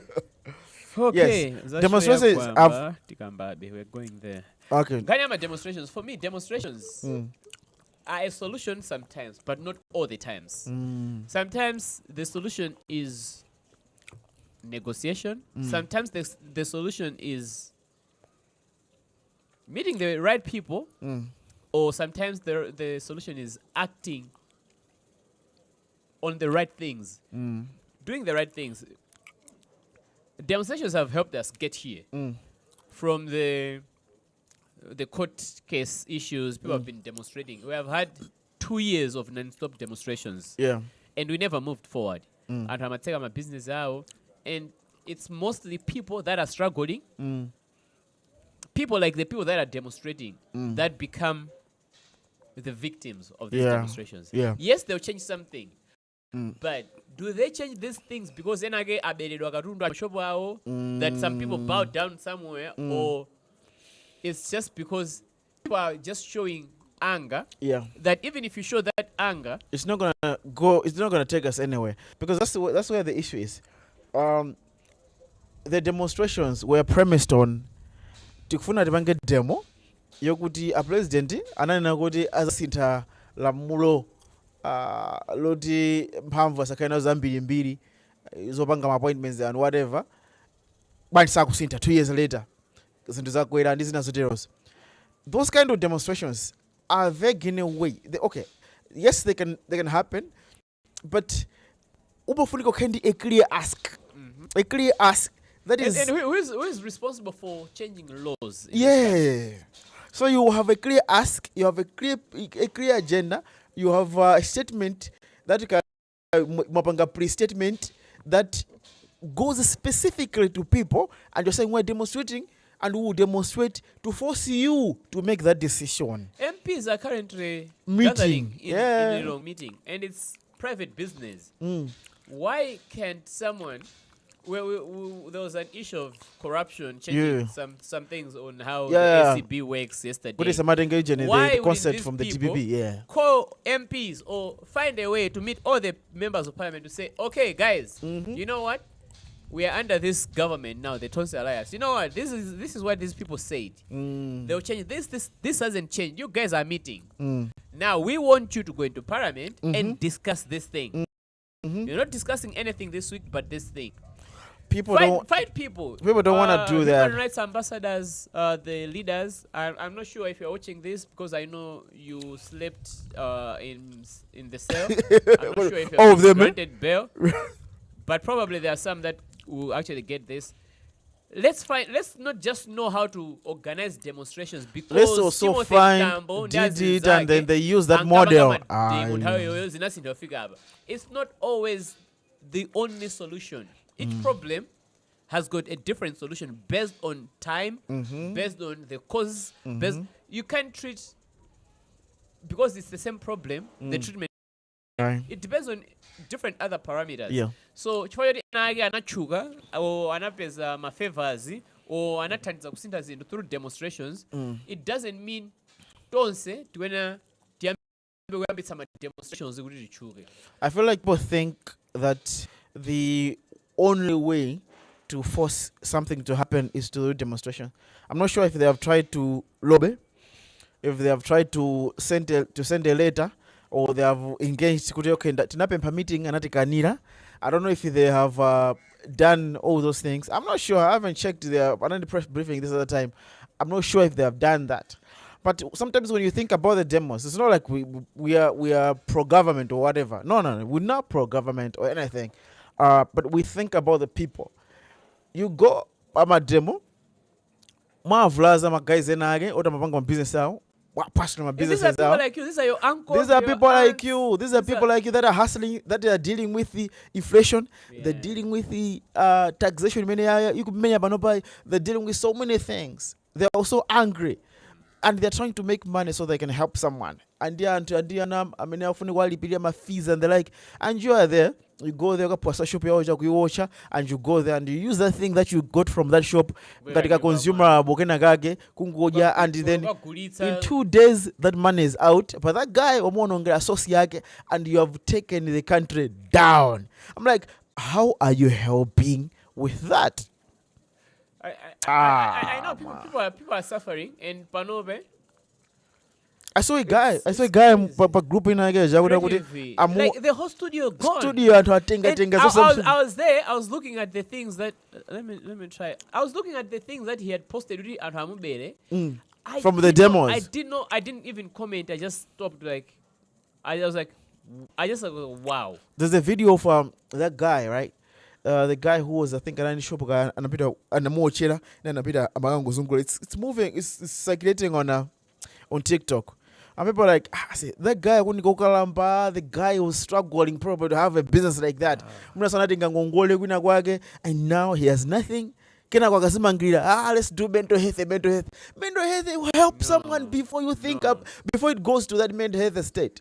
Yes. Demonstrations We're going there. Okay. Ganyama demonstrations. For me, demonstrations are a solution sometimes, but not all the times. Sometimes the solution is negotiation. Sometimes the solution is meeting the right people, or sometimes the solution is acting on the right things, doing the right things. Demonstrations have helped us get here. From the court case issues, people have been demonstrating. We have had 2 years of non-stop demonstrations. Yeah. And we never moved forward. And I'm take my business out. And it's mostly people that are struggling. People like the people that are demonstrating that become the victims of these demonstrations. Yeah. Yes, they'll change something. But do they change these things because that some people bow down somewhere, or it's just because people are just showing anger? Yeah. That even if you show that anger, It's not gonna take us anywhere. Because that's where the issue is. The demonstrations were premised on tikufuna tipange demo yokuti a president ananena kuti azasintha lamulo loti mphamvu asakaina zambirimbiri zopanga ma appointments and whatever, bali sakusintha 2 years later zinthu zakwera ndi zina zoterozo. Those kind of demonstrations are they giving away? Okay, yes, they can happen, but ubofunika kendi a clear ask. A clear ask. That is, and who is responsible for changing laws? Yeah. So you have a clear ask, you have a clear agenda, you have a statement that you can mapanga pre-statement that goes specifically to people, and you're saying we're demonstrating and we will demonstrate to force you to make that decision. MPs are currently Meeting. gathering in Yeah. a long meeting, and it's private business. Mm. Why can't someone? There was an issue of corruption, changing some things on how the ACB works yesterday. But it's a matter engagement in Why the concept these from the people TPP. Yeah. call MPs or find a way to meet all the members of parliament to say, okay, guys, you know what? We are under this government now, the Tonsil Alliance. You know what? This is what these people said. They'll change this hasn't changed. You guys are meeting. Now we want you to go into parliament and discuss this thing. You're not discussing anything this week but this thing. People find people. People don't want to do that. Human rights ambassadors, the leaders. I'm not sure if you're watching this because I know you slept in the cell. I'm not sure if you're granted bail, but probably there are some that will actually get this. Let's not just know how to organize demonstrations, because let's also find did it and then they use that model. It's not always the only solution. Each problem has got a different solution based on time, based on the cause. You can't treat, because it's the same problem, the treatment. It depends on different other parameters. Yeah. So chifukwa anachuka or anapeza ma favors or anathandiza kusintha zinthu through demonstrations, it doesn't mean tonse tiwena tiyambe kuyambitsa ma demonstrations kuti tichuke. I feel like people think that the only way to force something to happen is to do demonstration. I'm not sure if they have tried to lobby, if they have tried to send a letter, or they have engaged tinapempa meeting anatikanira. I don't know if they have done all those things. I'm not sure. I haven't checked their press briefing this other time. I'm not sure if they have done that. But sometimes when you think about the demos, it's not like we are pro-government or whatever. No, we're not pro-government or anything. But we think about the people. You go ama demo, mavlaza guys enage ota mapanga business out. What personal business These are people like you. These are your uncles. These are people like you. These are people like you that are hustling, that are dealing with the inflation. They're dealing with the taxation. They're dealing with so many things. They're also angry, and they're trying to make money so they can help someone. And my fees and they're like, and you are there. You go there, and you go there and you use that thing that you got from that shop, that consumer and then in 2 days that money is out. But that guy and you have taken the country down. I'm like, how are you helping with that? I know people are suffering, and Panobe. I saw a guy group in like the whole studio gone. I was there. I was looking at the things that let me try. I was looking at the things that he had posted at Hamubere. From the demos. I didn't even comment. I just stopped. I was like, wow. There's a video of that guy, right? The guy who was, I think, an shop guy and a bit it's moving. It's circulating on TikTok. And people are like, see, that guy wouldn't go Kalamba, the guy who's struggling probably to have a business like that. And now he has nothing. Let's do mental health. Mental health will help someone before you think before it goes to that mental health state.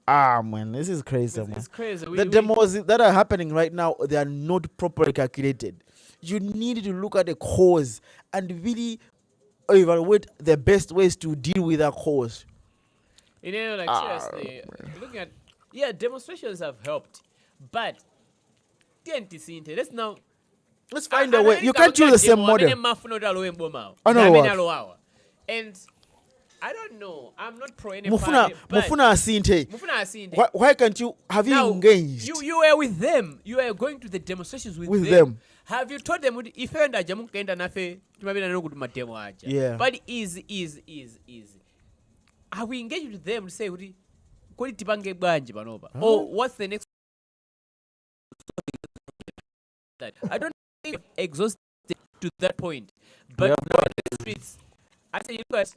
Man, this is crazy, man. It's crazy. The demos that are happening right now, they are not properly calculated. You need to look at the cause and really evaluate the best ways to deal with that cause. Seriously, looking at demonstrations have helped, but let's find a way. You can't use the same model. And I don't know. I'm not pro any party. Why can't you have you engaged? You were with them. You are going to the demonstrations with them. Have you told them if you and Jamu kenda nafe tumabina no good demo aja? Yeah. But easy. Have we engaged with them to say kodi tipange banje banoba? Or what's the next? I don't think we've exhausted to that point. But the streets, I say, look at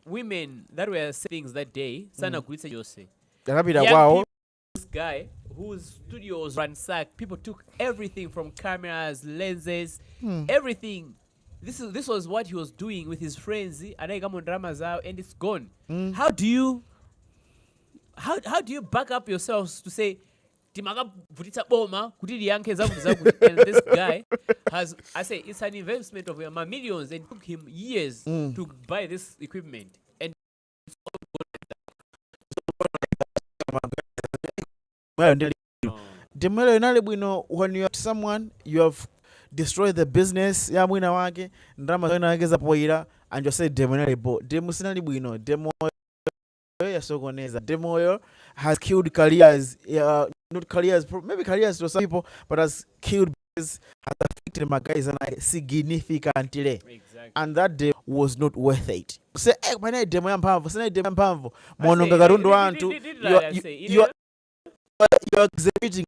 women that were saying things that day, sana kulitse yose. Yakapita Young kwawo. people, this guy whose studio was ransacked, people took everything from cameras, lenses, everything. This was what he was doing with his friends, and it's gone. How do you back up yourselves to say timakavutitsa boma kuti liyankhe zakuti and this guy has, I say, it's an investment of millions, and it took him years to buy this equipment, and Demelo inali bwino when you are someone, you have destroyed the business ya mwina wake, ndalama zake wake zapoira, and you say demo inali bo. Demo sinali bwino. Demo yasokoneza. Demo has killed careers, not careers, maybe careers to some people, but has killed business, has affected my guys and I significantly. exactly. And that day was not worth it. Say, eh, mwana demo ya mpamvu, sana demo ya mpamvu. Mononga karundo wantu, you're executing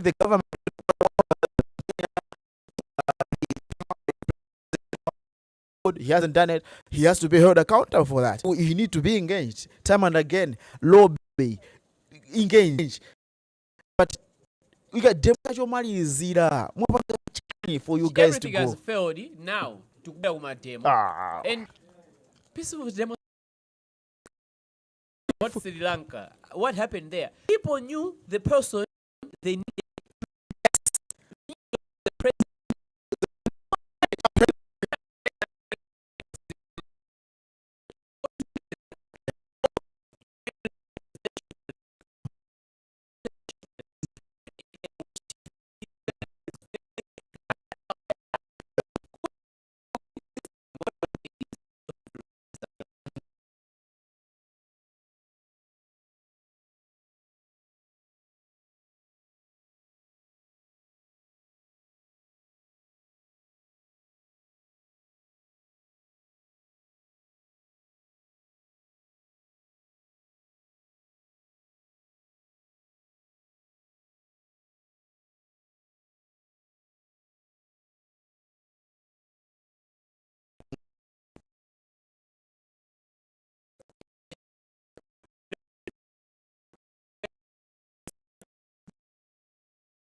the government. He hasn't done it. He has to be held accountable for that. He need to be engaged time and again. Lobby, engage. But we got democratic money is zero. For you guys Everything to go. has failed now to go my demo. And peaceful demo. What Sri Lanka? What happened there? People knew the person they needed. The president.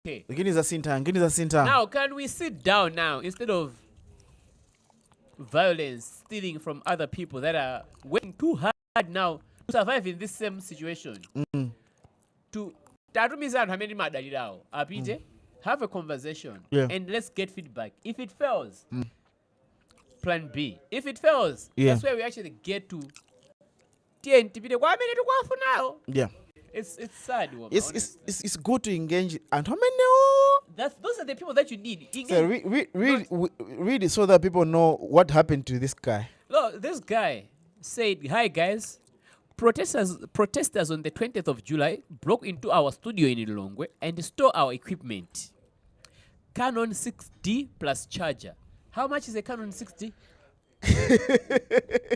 Okay. Give us a Sinta. Now, can we sit down now instead of violence, stealing from other people that are working too hard now to survive in this same situation? To have a conversation, and let's get feedback. If it fails, plan B. If it fails, that's where we actually get to TNT. Yeah. It's sad. It's good to engage. And how many? Those are the people that you need. So read it so that people know what happened to this guy. Look, this guy said, "Hi guys, protesters on the 20th of July broke into our studio in Lilongwe and stole our equipment. Canon 6D plus charger. How much is a Canon 6D?"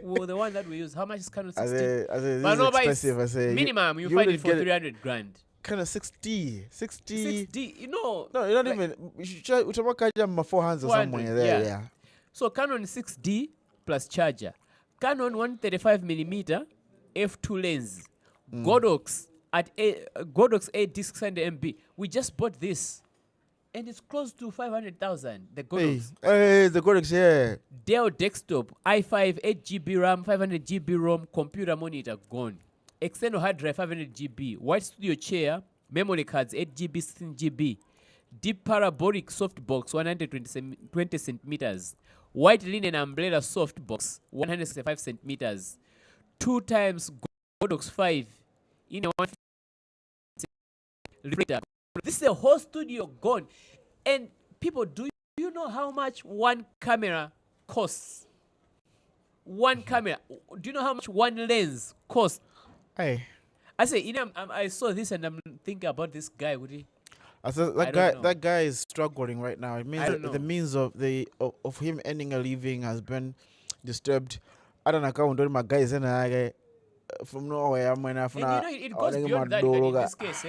Well, the one that we use. How much is Canon 6D? But no, expensive. Minimum, you find it for 300 grand. Kind of 60. 6D, you know. No, you're not like, even. You should try my 4 hands or somewhere there. Yeah. So Canon 6D plus charger. Canon 135mm f2 lens. Godox A disc 600 MB. We just bought this. And it's close to 500,000. The Godox. Hey, the Godox, yeah. Dell desktop, i5, 8GB RAM, 500GB ROM, computer monitor, gone. External hard drive, 500GB. White studio chair, memory cards, 8GB, 16GB. Deep parabolic softbox, 120 centimeters. White linen umbrella softbox, 165 centimeters. 2 times Godox 5 in a 150 reflector. This is a whole studio gone. And people, do you know how much one camera costs? One camera. Do you know how much one lens costs? Hey. I say, I saw this and I'm thinking about this guy. That guy is struggling right now. It means that the means of him earning a living has been disturbed. I don't know my guys and I from nowhere. And it goes beyond that in this case.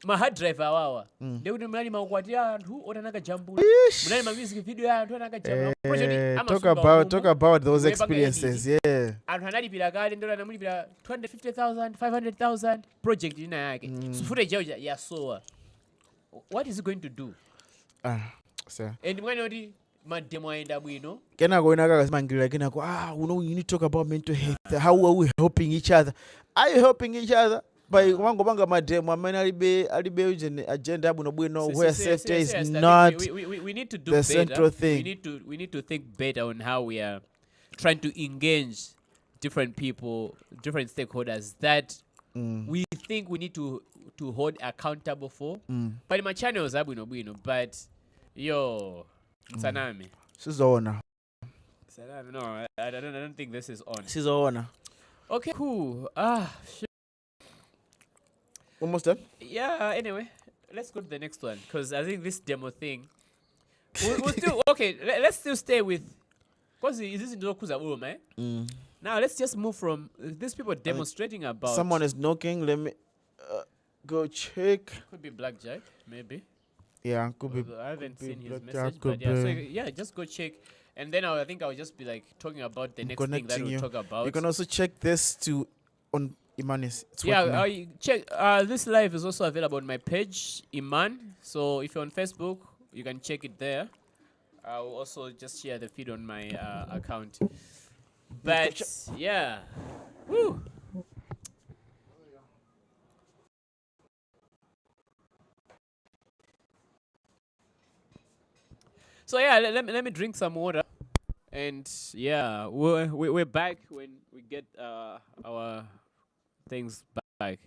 ma hard drive awawa ndekuti mnali maukwati anthu otanaka jambula mnali ma music video ya anthu otanaka jambula project talk about those experiences. Yeah, anthu analipira kale ndo anamulipira 250,000 500,000 project ina yake so footage yawo yasowa. What is it going to do? So And mwene oti mademo aenda bwino kenako inaka kasimangirira kenako you need to talk about mental health. How are we helping each other? Are you helping each other? By kumangopanga mademo amene alibe agenda abwinobwino where safety is not we need to do the better. central thing. We need to think better on how we are trying to engage different people, different stakeholders that we think we need to hold accountable for. But my channels are bwino, but yo Sanami. Sizoona. No, I don't think this is on. Sizoona. Okay, cool. Shit. Almost done? Yeah, anyway, let's go to the next one because I think this demo thing we'll still okay, let's still stay with because this is Ndokuza Urum, eh? Now let's just move from these people demonstrating about someone is knocking. Let me go check. Could be Blackjack, maybe. Yeah, could be. I haven't seen his Blackjack, message, but yeah, just go check. And then I think I'll just be like talking about the next thing that we'll talk about. You can also check this to on Imanis. Yeah, I check. This live is also available on my page, Iman. So if you're on Facebook, you can check it there. I'll also just share the feed on my account. But yeah, woo. So yeah, let me drink some water, and yeah, we're back when we get our things back.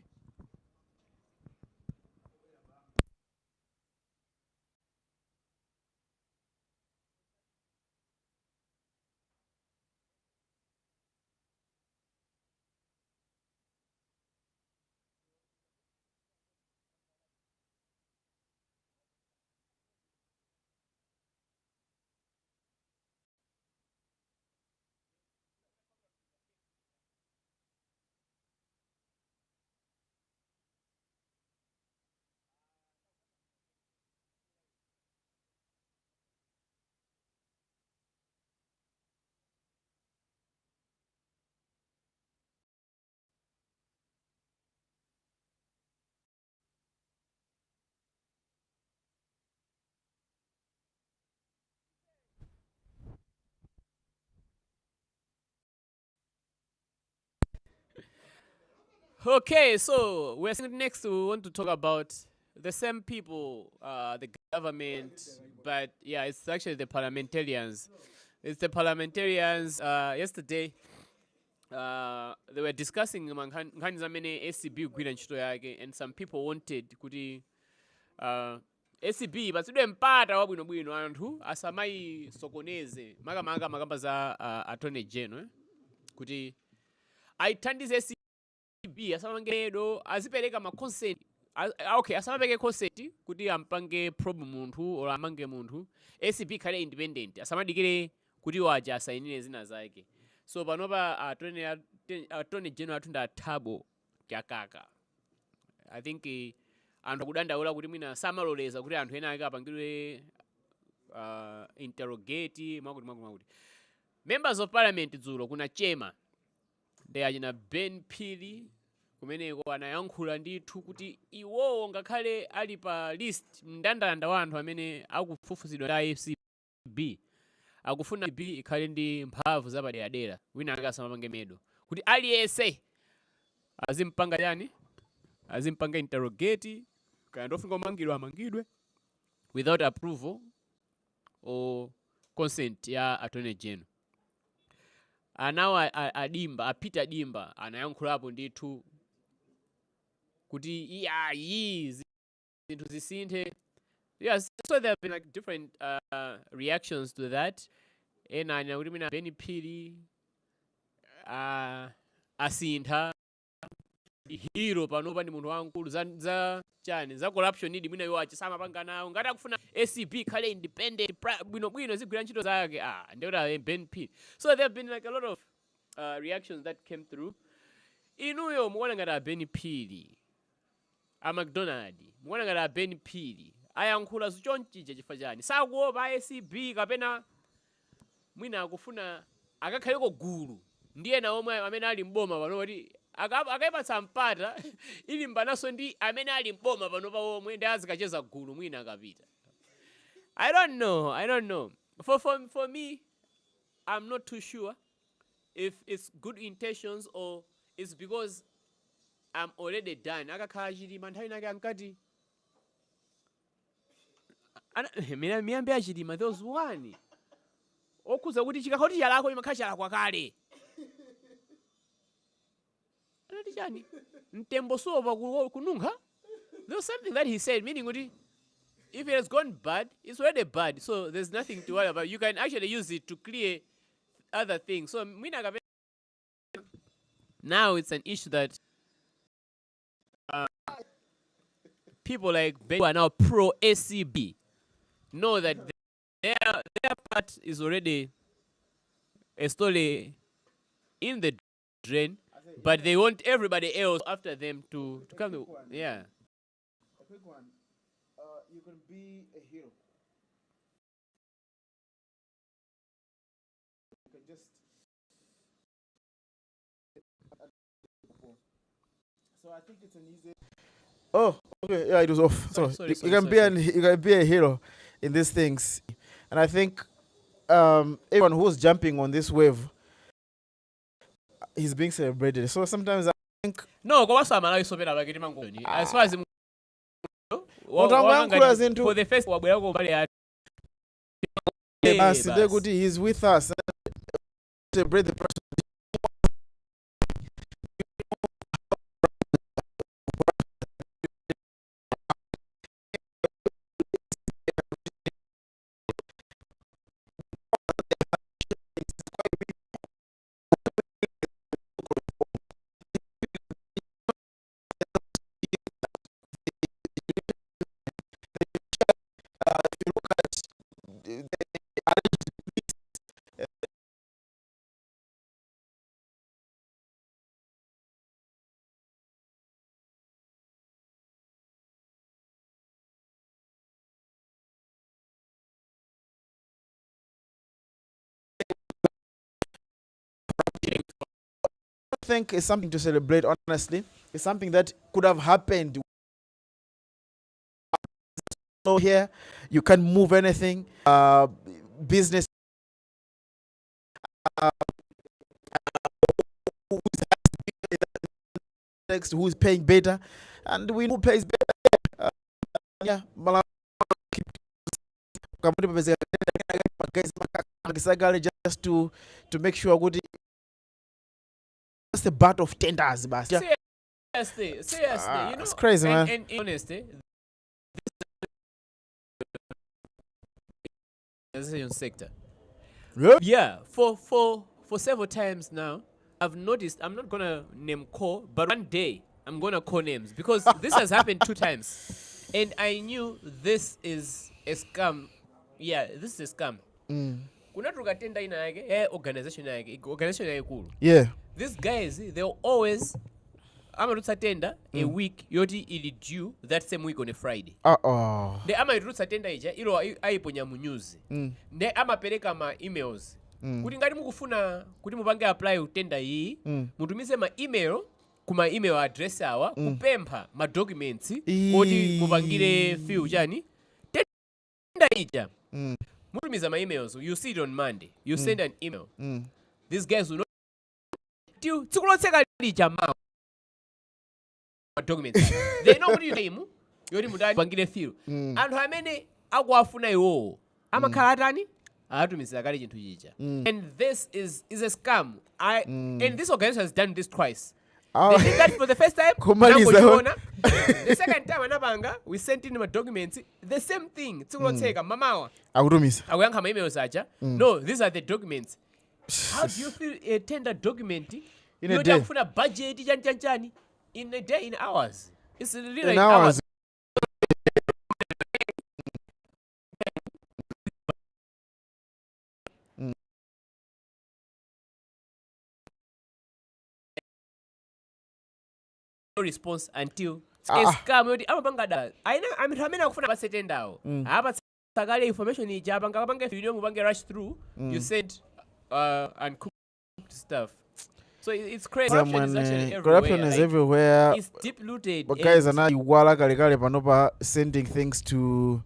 Okay, so we're next. We want to talk about the same people, the government, but yeah, it's actually the parliamentarians. It's the parliamentarians. Yesterday, they were discussing among nkhani ACB kugwira ntchito yake, and some people wanted kuti ACB batsidwe mpata wabwinobwino anthu asamayi sokoneze makamaka makamba za attorney general kuti aithandize ACB asamamangedo azipereka ma consent okay asamapeke consent kuti ampange probe munthu or amange munthu ACB khale independent asamadikire kuti waja asainire zina zake. So panopa attorney general atunda athabo kyakaka. I think anthu akudandaula kuti mwina samaloleza kuti anthu ena ake apangidwe interrogate mwakuti. Members of parliament dzulo kuna chema ndi achina Ben Phiri kumeneko anayankhula ndithu kuti iwowo ngakhale ali pa list mndandanda wa anthu amene akufufuzidwa ndi AFCB akufuna B ikhale ndi mphamvu zapaderadera wina akasamapange medo kuti aliyense azimpanga yani azimpanga interrogate kana ndofunga kumangidwa amangidwe without approval or consent ya attorney general. Anawa apita dimba anayankhulapo ndithu kuti zinthu zisinthe. Yes, so there have been like different reactions to that. Ena kuti mina Ben Phiri asintha hero panopa ndi munthu wankulu za chani za corruption idi mwina iwo achisamapanga nawo ngati akufuna ACB khale independent bwinobwino zigwira ntchito zake ndikuti Ben Phiri. So there have been like a lot of reactions that came through. Inuyo mukuona ngati Ben Phiri amcdonald mukuona ngati abeni phiri ayankhula zichonchija chifukwa chani sakuopa acb kapena mwina akufuna akakhaleko gulu ndiye na omwe amene ali mboma pano kuti akayipatsa mpata ili mbanaso ndi amene ali mboma pano pa omwe ndi azikacheza gulu mwina akapita. I don't know. For me, I'm not too sure if it's good intentions or it's because I'm already done. Akakhala Chilima nthawi nake ankati miyambi ya Chilima there was one okuza kuti chikakauti chalako imakhala chalakwa kale. Anati chani mtembo sopa kununkha. There was something that he said meaning kuti if it has gone bad, it's already bad. So there's nothing to worry about. You can actually use it to clear other things. So now it's an issue that people like Ben who are now pro ACB know that their part is already a story in the drain, but they want everybody else after them to come to, yeah. A quick one. You can be a hero. You can just. So I think it's an easy. Oh, okay. Yeah, it was off. You can be a hero in these things, and I think everyone who's jumping on this wave, he's being celebrated. So sometimes I think no, as far as for the first he's with us. Celebrate the person. I think it's something to celebrate, honestly. It's something that could have happened. So here, you can't move anything. Business. Who's paying better, and we know who pays better. Yeah, just to make sure good. That's the bat of tenders, but seriously, you know, it's crazy, man. And honestly, this sector. Yeah, for several times now, I've noticed. I'm not gonna name call, but one day I'm gonna call names because this has happened 2 times, and I knew this is a scam. Yeah, this is a scam. Kuna tukatenda ina yake, organization yake cool. Yeah. These guys, they'll always amarutsa tender a week yoti ili due that same week on a Friday. De amarutsa tender ija ilo aiponya mu news. De amapereka ma emails. Kuti ngati mukufuna kuti mupange apply tender iyi, mutumize ma email kuma email address awa kupempha ma documents oti mupangire fill chani. Tender ija. Mutumiza ma emails, you see it on Monday. You send an email. These guys will not tikulotseka lija ma documents. They know what you name. Yori mudali pangire fill. Anthu amene akuafuna iwo amakhala atani? Atumiza kale chinthu chija. And this is a scam. And this organization has done this twice. They did that for the first time. The second time anapanga, we sent in my documents. The same thing. Tikulotseka mamawa. Akutumiza. Akuyankha ma emails aja. No, these are the documents. How do you feel a tender document in a day? Kufuna budget chani in a day, in hours. It's really in hours. No response until scam yoti amapanga da anthu amene akufuna pasete ndawo apatsakale information ija apanga video mupange rush through you said uncooked stuff. So it's crazy. Corruption is actually everywhere. Corruption is everywhere. It's deep rooted. But guys are now kale panopa sending things to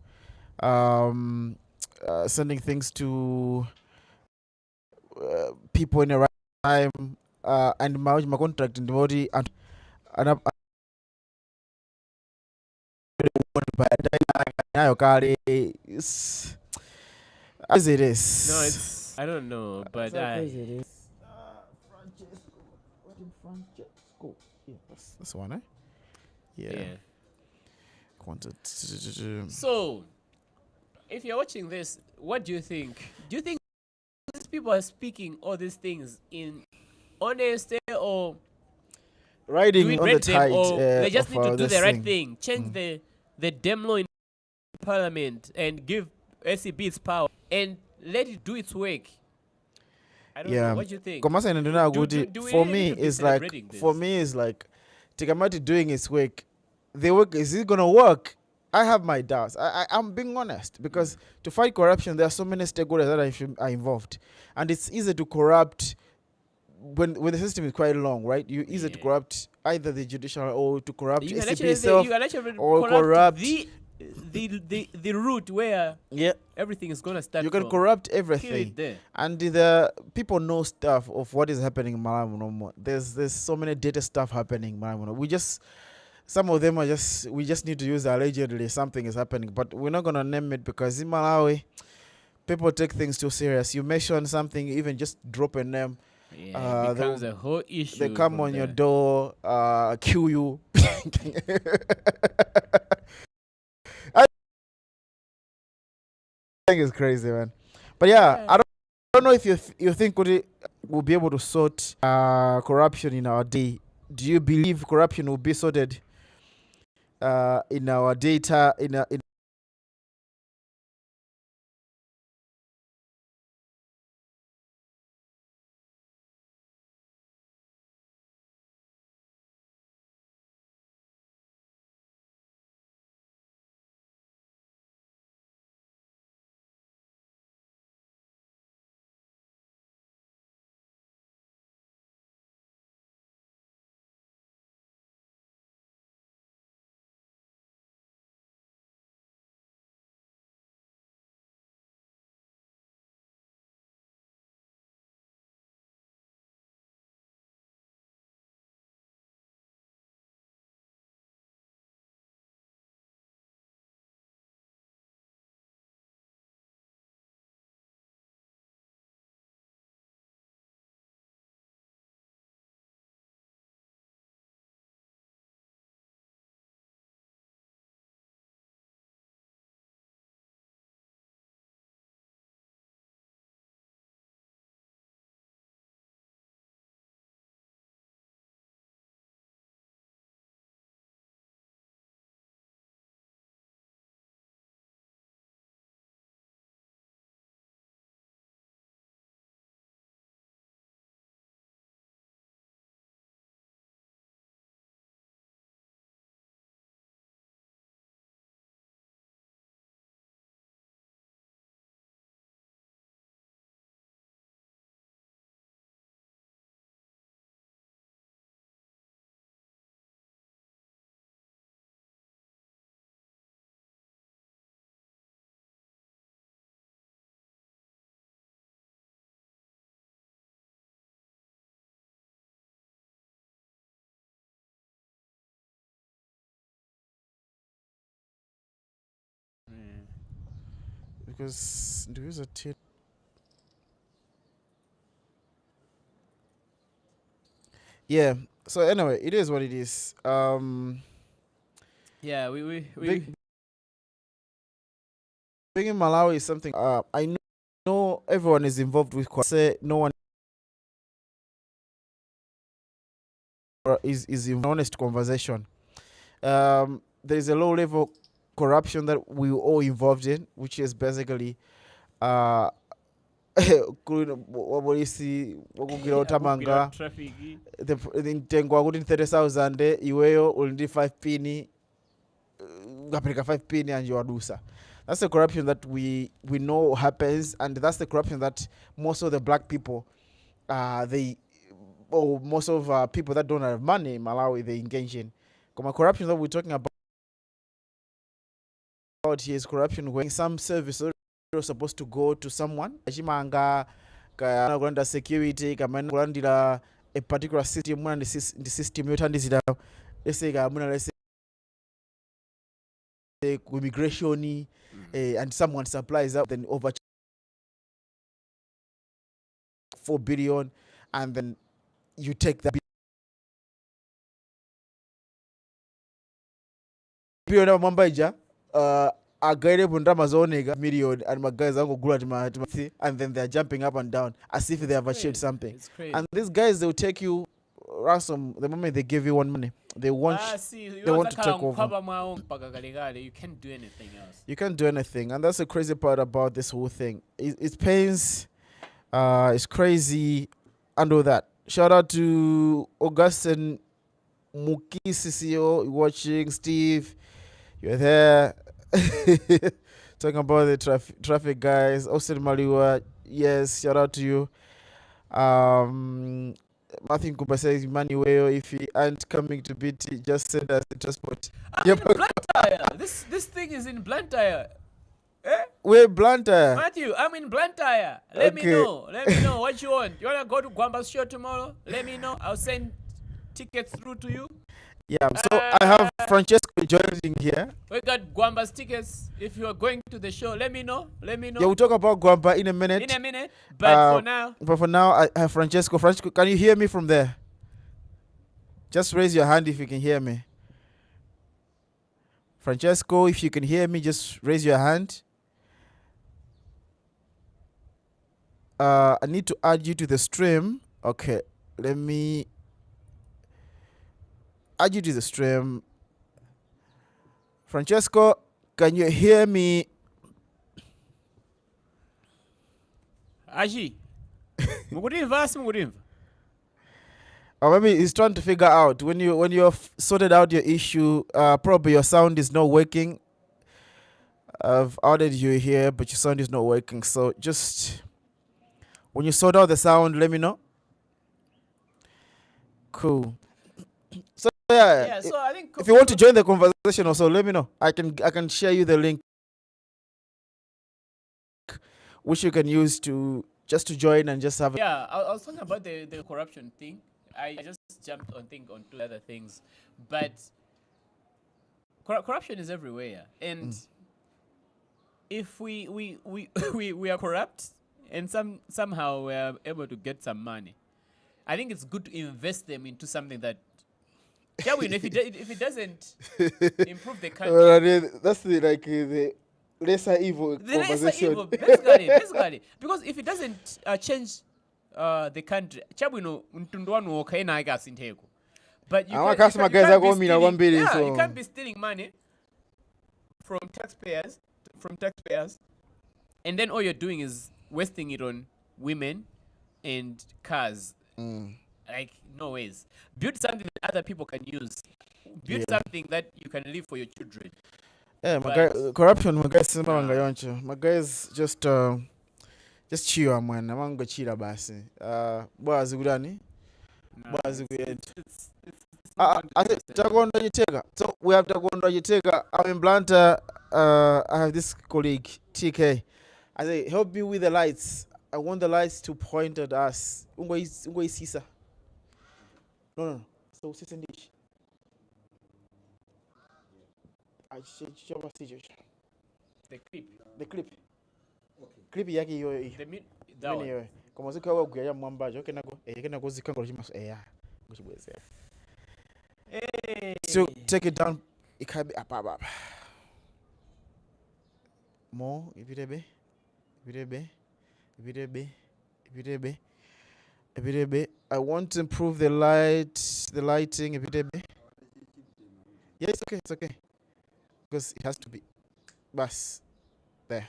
people in the right time and my contract in the body and as it is. No, it's I don't know, but Francesco. Yeah, that's one, eh? Yeah. So, if you're watching this, what do you think? Do you think these people are speaking all these things in honesty or riding on the tide? They just need to do the right thing, change the damn law in Parliament and give SCB its power and let it do its work. I don't know. What do you think? For me, it's like Tikamati doing its work. The work, is it gonna work? I have my doubts. I'm being honest because to fight corruption, there are so many stakeholders that are involved, and it's easy to corrupt when the system is quite long, right? You easy to corrupt either the judicial or to corrupt SCP itself or corrupt the route where everything is gonna start. You can corrupt everything, and the people know stuff of what is happening in Malawi no more. There's so many data stuff happening in Malawi. Some of them we just need to use allegedly something is happening, but we're not gonna name it because in Malawi people take things too serious. You mention something, even just drop a name. It becomes a whole issue. They come on your door, kill you. I think it's crazy, man. But I don't know if you think we'll be able to sort corruption in our day. Do you believe corruption will be sorted in our data in because there is a tip. Yeah. So anyway, it is what it is. we being in Malawi is something. I know everyone is involved with. Say no one is in honest conversation. There is a low level corruption that we all involved in, which is basically wapolisi wakugira utamanga traffic. mtengo wakuti 30,000 iweyo uli ndi 5 pini ukapeleka 5 pini and wadusa. That's the corruption that we know happens, and that's the corruption that most of the black people most of people that don't have money in Malawi, they engage in. Corruption that we're talking about here is corruption when some service are supposed to go to someone achimanga kulanda security kamene kulandira a particular system muna ndi system yothandizira leseka muna lese immigration and someone supplies up, then over 4 billion, and then you take that billion of mambaija agaire bundama zonega million and my guys angogula and then they're jumping up and down as if they have achieved something. And these guys, they'll take you ransom the moment they give you one money. They want they want to take over. You can't do anything else. You can't do anything, and that's the crazy part about this whole thing. It pains. It's crazy and all that. Shout out to Augustine Mukisisio watching. Steve, you're there. Talking about the traffic guys. Austin Maliwa, yes, shout out to you. Matthew Kumba says, Manuel, if he aren't coming to BT, just send us the transport. Yep. Blantyre. This thing is in Blantyre. Eh? We're Blantyre. Matthew, I'm in Blantyre. Let me know what you want. You want to go to Gwamba's show tomorrow? Let me know. I'll send tickets through to you. Yeah, so I have Francesco joining here. We got Gwamba's tickets. If you are going to the show, let me know. Yeah, we'll talk about Gwamba in a minute. But for now, I have Francesco. Francesco, can you hear me from there? Just raise your hand if you can hear me. Francesco, if you can hear me, just raise your hand. I need to add you to the stream. Okay, let me add you to the stream. Francesco, can you hear me? Aji. Mugurimva. Or maybe he's trying to figure out when you've sorted out your issue, probably your sound is not working. I've added you here, but your sound is not working. So just when you sort out the sound, let me know. Cool. So yeah, so I think if you want to join the conversation also, let me know. I can share you the link which you can use to join and just have. Yeah, I was talking about the corruption thing. I just jumped on two other things, but corruption is everywhere, and if we are corrupt and somehow we are able to get some money, I think it's good to invest them into something that. If it doesn't improve the country, that's the lesser evil conversation. Lesser evil, basically, because if it doesn't change the country, but you can't be stealing money from taxpayers, and then all you're doing is wasting it on women and cars. Like, no ways. Build something that other people can use. Build something that you can leave for your children. Yeah, my guy, corruption, my guys, my guys just chill, man. Amango chila basi. Boys gudani. Boys good. So we have Tagonda Yitega. I'm in Blantyre. I have this colleague, TK. I say, help me with the lights. I want the lights to point at us. Ungoi Sisa. No. So sit in dish. The clip. Okay. Clip yake hiyo. The mid down. Kama zika wa kugaya mwambaje. Kena go zika ngolo chimaso ngosibweze. So take it down. Ikabe up. More ibirebe. I want to improve the lighting. Yeah, it's okay. Because it has to be. Bus. There.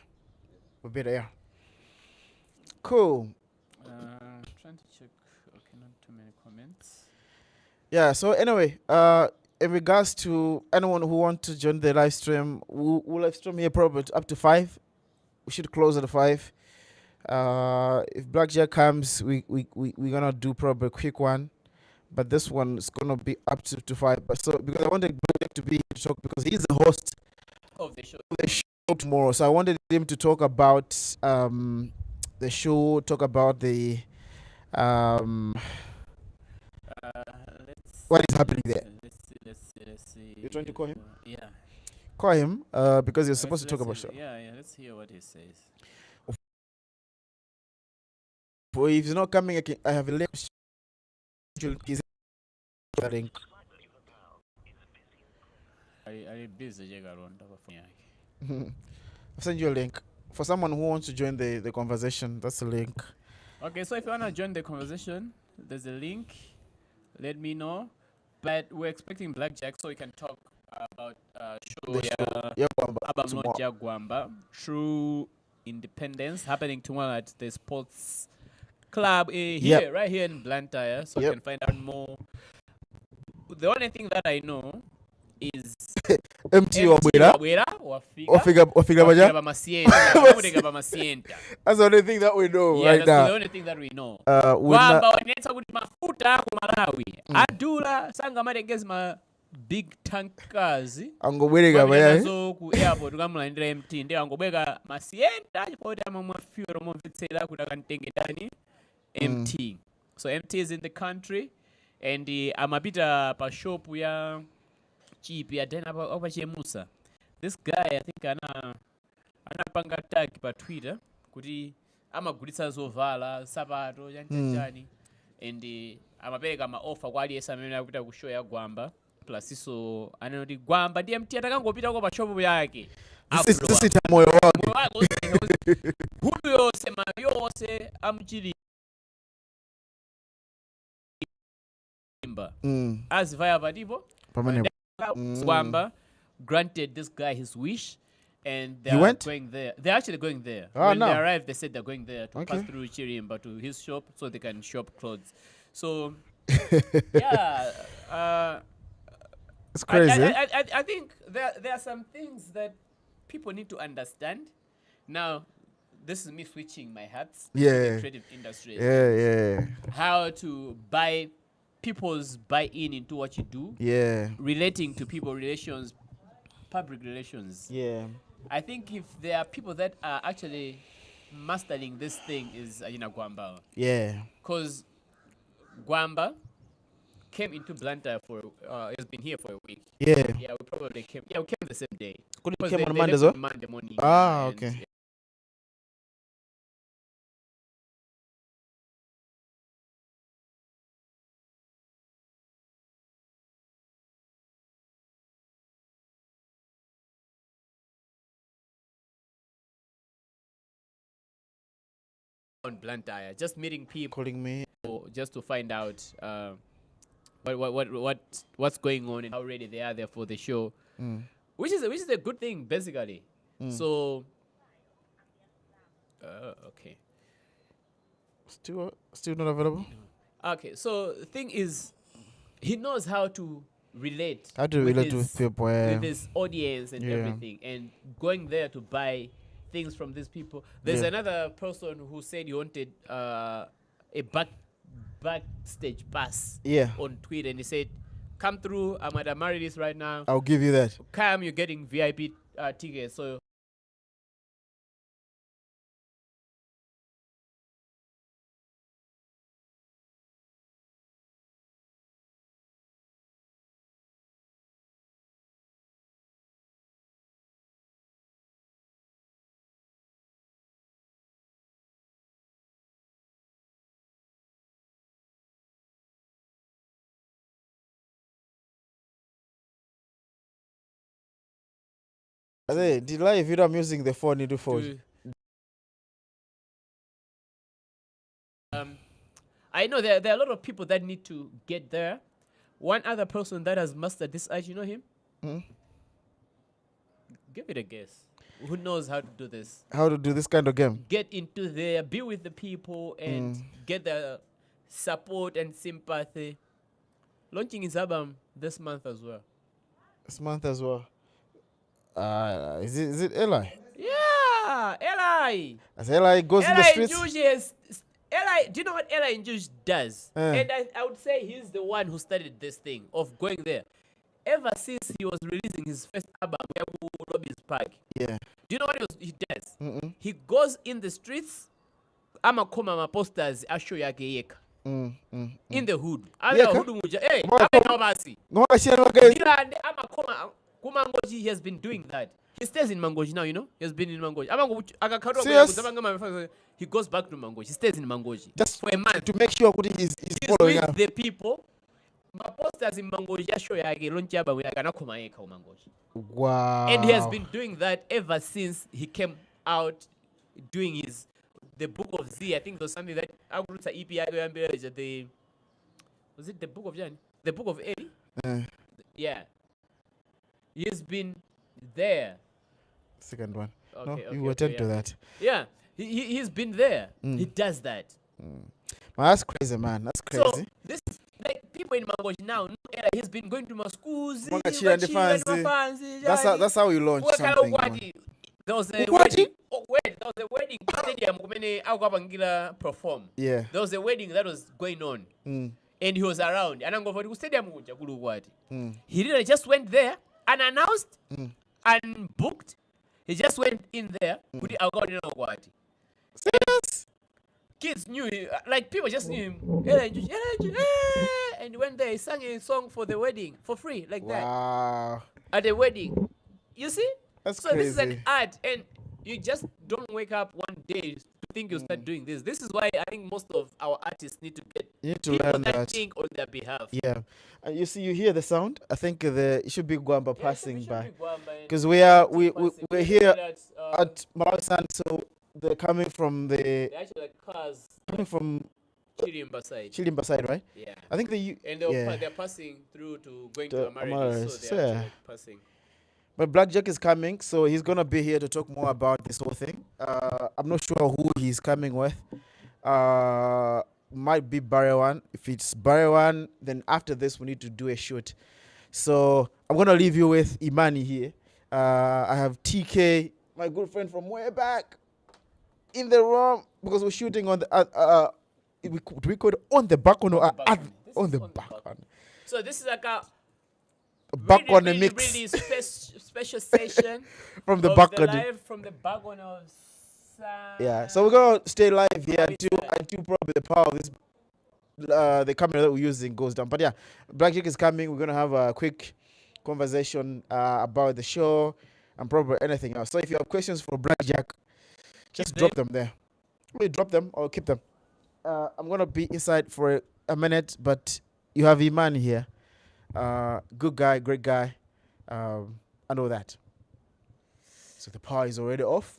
We'll be there. Cool. Trying to check. Okay, not too many comments. Yeah. So anyway, in regards to anyone who wants to join the live stream, we'll live stream here probably up to 5. We should close at 5. If Blackjack comes, we're gonna do probably a quick one, but this one is gonna be up to 5. But so because I wanted Blackjack to be here to talk because he's the host Of the show. of the show tomorrow, so I wanted him to talk about the show, talk about the Let's what is happening there. Let's see. You're trying to call him? Yeah. Call him because you're supposed to talk about show. Yeah. Let's hear what he says. But if he's not coming, I have a link. He's a link. Are you busy? I'll send you a link for someone who wants to join the conversation. That's the link. Okay, so if you wanna join the conversation, there's a link. Let me know. But we're expecting Blackjack so we can talk about show. The show. Yeah, Abamnoja Gwamba. True Independence happening tomorrow at the sports club here, right here in Blantyre. So you can find out more. The only thing that I know is MT Wabwera. Wafika baja. That's the only thing that we know right now. That's the only thing that we know. Gwamba wanetsa kuti mafuta ku Malawi. Adula sanga mategezi ma big tankers. Angobwereka baya. So ku airport kamulandira MT ndi angobweka masienta chipoti amamwa fuel omvetsera kuti akantengetani MT. So MT is in the country and amapita pa shop ya cheap ya tena apa chemusa. This guy I think anapanga tag pa Twitter kuti amagulitsa zovala sapato chanchani and amapereka ma offer kwa aliyesa amene akupita ku show ya Gwamba plus so anoti Gwamba ndi MT atakangopita kwa pa shop yake this is moyo wake huyu yose mayose amchili as via patipo Gwamba granted this guy his wish and they are going there. They're actually going there. When they arrived, they said they're going there to pass through Chirimba to his shop so they can shop clothes. So yeah, it's crazy. I think there are some things that people need to understand. Now, this is me switching my hats to the creative industry. Yeah. How to buy people's buy-in into what you do. Yeah. Relating to people relations, public relations. Yeah. I think if there are people that are actually mastering this thing is Gwamba. Yeah. Because Gwamba came into Blantyre has been here for a week. Yeah. Yeah, we probably came. Yeah, we came the same day. Could you Because came on they Monday, left so? on Monday morning. Ah, and okay. On Blantyre, just meeting people, Calling me. just to find out what's going on and how ready they are there for the show, which is a good thing basically. So okay, Still not available. okay. So the thing is, he knows how to relate. How to relate with people? With his audience and everything, and going there to buy things from these people. There's another person who said he wanted a backstage pass on Twitter, and he said, "Come through. I'm at Amarilis right now. I'll give you that. Come, you're getting VIP tickets." So Did live video I'm using the phone into phone. I know there are a lot of people that need to get there. One other person that has mastered this art, you know him? Give it a guess. Who knows how to do this? How to do this kind of game? Get into there, be with the people, and get the support and sympathy. Launching his album this month as well. This month as well. Is it Eli? Yeah, Eli. As Eli goes in the Eli streets. Njuji has. Eli, do you know what Eli Njuji does? And I would say he's the one who started this thing of going there. Ever since he was releasing his first album, Lobby's Park. Yeah. Do you know what he does? He goes in the streets. Ama posters asho yake yeka. In the hood. Hey, he has been doing that. He stays in Mangoji now, you know? He has been in Mangoji. He goes back to Mangoji. He stays in Mangoji. Just for a month. To make sure he's following with up. the people. My posters in Mangoji show Mangoji. Wow. And he has been doing that ever since he came out doing the Book of Z. I think it was something that was it the Book of Jan? The Book of Eddie? Yeah. He has been there. Second one. Okay, you attend to that. Yeah. He's been there. He does that. Man, that's crazy, man. That's crazy. So this is like people in Mangoji now. He's been going to my schools. That's how you launch something. There was a wedding. There was a wedding stadium perform. Yeah. There was a wedding that was going on. And he was around. And I'm going for stadium. He didn't just went there unannounced and booked. He just went in there. Serious? Kids knew him. Like people just knew him. And when they sang a song for the wedding for free, like that. Wow. At the wedding. You see? That's so crazy. This is an art, and you just don't wake up one day to think you'll start doing this. This is why I think most of our artists need to get people learn that think on their behalf. Yeah. And you see, you hear the sound. I think it should be Gwamba passing by. Because we're here at Malawisan, so they're coming from They're actually like cars coming from Chilimba side, right? Yeah. I think they're passing through to going to America, so they're actually passing. But Blackjack is coming, so he's gonna be here to talk more about this whole thing. I'm not sure who he's coming with. Might be Barry One. If it's Barry One, then after this we need to do a shoot. So I'm gonna leave you with Imani here. I have TK, my good friend from way back, in the room because we're shooting on the we call it on the back on or on the back on. So this is like a back on the mix. Really special session from the back on live from the back on of yeah. So we're gonna stay live here until probably the power of this the camera that we're using goes down. But yeah, Blackjack is coming. We're gonna have a quick conversation about the show and probably anything else. So if you have questions for Blackjack, just drop them there. We drop them or keep them. I'm gonna be inside for a minute, but you have Iman here. Good guy, great guy. I know that. So the power is already off.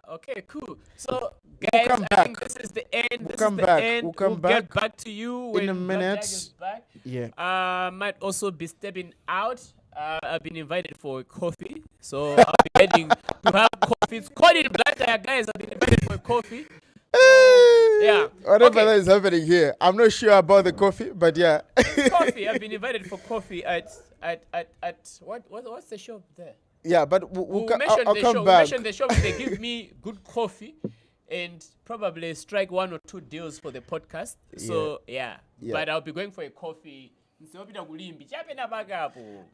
Okay, cool. So guys, I think this is the end. We'll come back. Get back to you when in a minute. Is back. Yeah. Might also be stepping out. I've been invited for a coffee, so I'll be heading to have coffee. It's cold in Blantyre, guys. I've been invited for a coffee. Yeah. Whatever that is happening here, I'm not sure about the coffee, but yeah. Coffee. I've been invited for coffee at what's the shop there? Yeah, but I'll come back. We'll mention the shop. They give me good coffee and probably strike 1 or 2 deals for the podcast. So yeah. But I'll be going for a coffee. All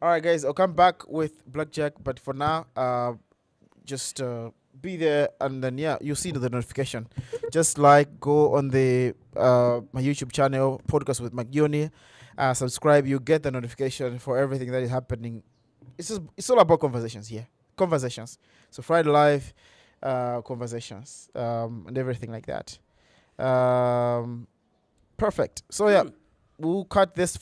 right, guys, I'll come back with Blackjack, but for now, just be there, and then you'll see the notification. Just like go on the my YouTube channel, Podcast with Magioni, subscribe. You get the notification for everything that is happening. It's all about conversations here, conversations. So Friday live, conversations, and everything like that. Perfect. So yeah, we'll cut this